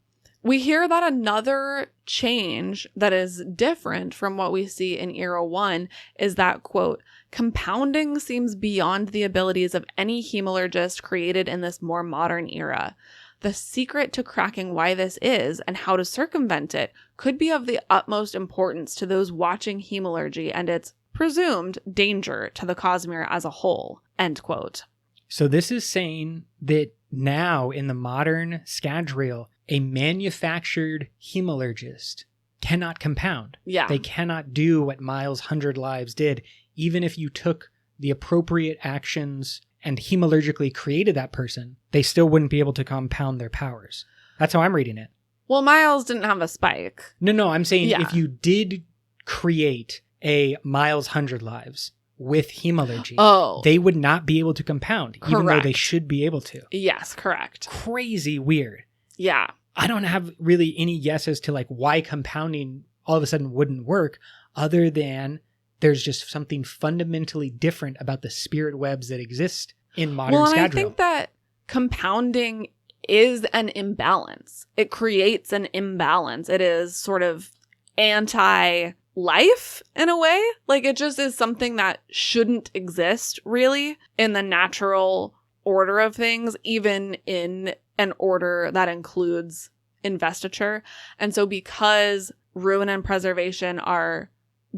B: We hear that another change that is different from what we see in Era 1 is that, quote, compounding seems beyond the abilities of any hemalurgist created in this more modern era. The secret to cracking why this is and how to circumvent it could be of the utmost importance to those watching hemalurgy and its presumed danger to the Cosmere as a whole, end quote.
A: So this is saying that now in the modern Scadrial, a manufactured hemalurgist cannot compound.
B: Yeah.
A: They cannot do what Miles' 100 Lives did, even if you took the appropriate actions and hemalurgically created that person, they still wouldn't be able to compound their powers. That's how I'm reading it.
B: Well, Miles didn't have a spike.
A: No, I'm saying if you did create a Miles' 100 Lives with hemalurgy, they would not be able to compound, even though they should be able to.
B: Yes, correct.
A: Crazy weird.
B: Yeah.
A: I don't have really any guesses to like why compounding all of a sudden wouldn't work, other than there's just something fundamentally different about the spirit webs that exist in modern Scadrial.
B: Well, I think that compounding is an imbalance. It creates an imbalance. It is sort of anti-life in a way. Like, it just is something that shouldn't exist really in the natural order of things, even in an order that includes investiture. And so because ruin and preservation are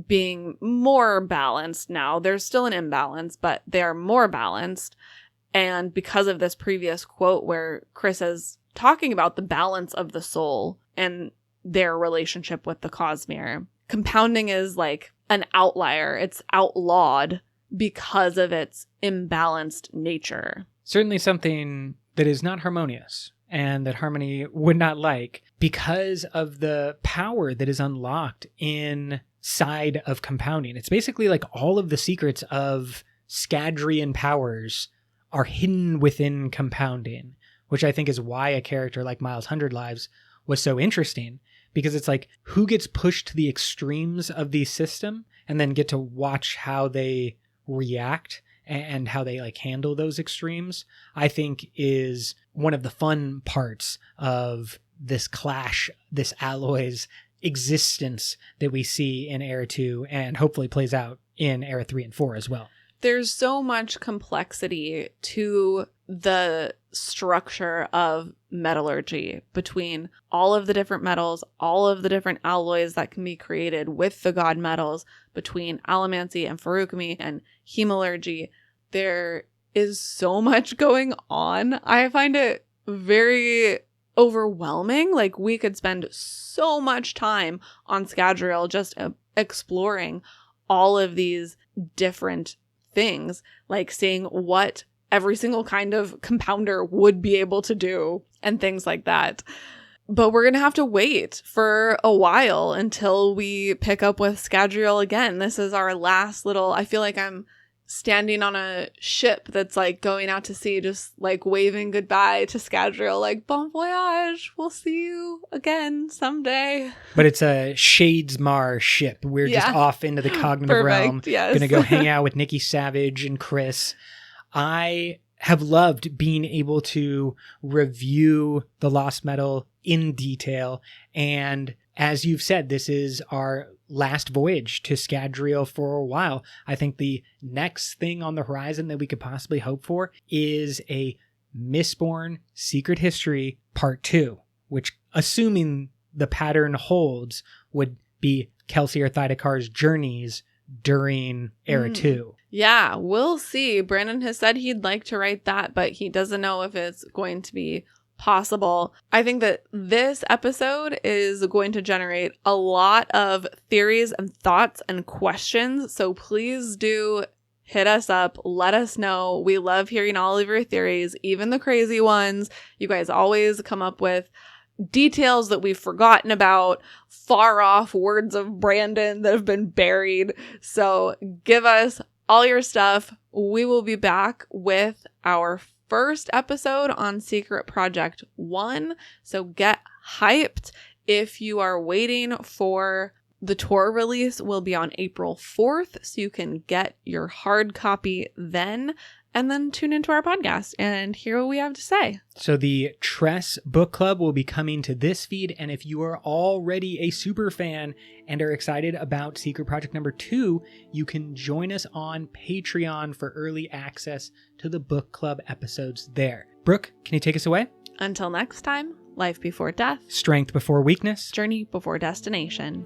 B: being more balanced now, there's still an imbalance, but they are more balanced. And because of this previous quote where Chris is talking about the balance of the soul and their relationship with the Cosmere, compounding is like an outlier. It's outlawed because of its imbalanced nature.
A: Certainly something that is not harmonious and that Harmony would not like, because of the power that is unlocked in side of compounding. It's basically like all of the secrets of Scadrian powers are hidden within compounding, which I think is why a character like Miles 100 Lives was so interesting, because it's like who gets pushed to the extremes of the system and then get to watch how they react and how they like handle those extremes, I think is one of the fun parts of this clash, this alloy's existence that we see in Era 2 and hopefully plays out in Era 3 and 4 as well.
B: There's so much complexity to the structure of metallurgy between all of the different metals, all of the different alloys that can be created with the god metals, between allomancy and feruchemy and hemallurgy. There is so much going on. I find it very overwhelming. Like, we could spend so much time on Scadrial just exploring all of these different things, like seeing what every single kind of compounder would be able to do and things like that. But we're going to have to wait for a while until we pick up with Scadrial again. This is our last little, I feel like I'm standing on a ship that's like going out to sea, just like waving goodbye to Scadrial, like bon voyage, we'll see you again someday.
A: But it's a Shadesmar ship. We're just off into the cognitive realm.
B: Yes.
A: Gonna go hang out with Nikki Savage and Chris. I have loved being able to review the Lost Metal in detail, and as you've said, this is our last voyage to Scadrial for a while. I think the next thing on the horizon that we could possibly hope for is a Mistborn Secret History Part 2, which, assuming the pattern holds, would be Kelsier Thidakar's journeys during Era 2.
B: Yeah, we'll see. Brandon has said he'd like to write that, but he doesn't know if it's going to be possible. I think that this episode is going to generate a lot of theories and thoughts and questions. So please do hit us up. Let us know. We love hearing all of your theories, even the crazy ones. You guys always come up with details that we've forgotten about, far off words of Brandon that have been buried. So give us all your stuff. We will be back with our first episode on Secret Project 1. So get hyped. If you are waiting for the tour release, will be on April 4th, so you can get your hard copy then, and then tune into our podcast and hear what we have to say.
A: So the Tress Book Club will be coming to this feed, and if you are already a super fan and are excited about Secret Project number 2, you can join us on Patreon for early access to the book club episodes there. Brooke, can you take us away?
B: Until next time, life before death,
A: strength before weakness,
B: journey before destination.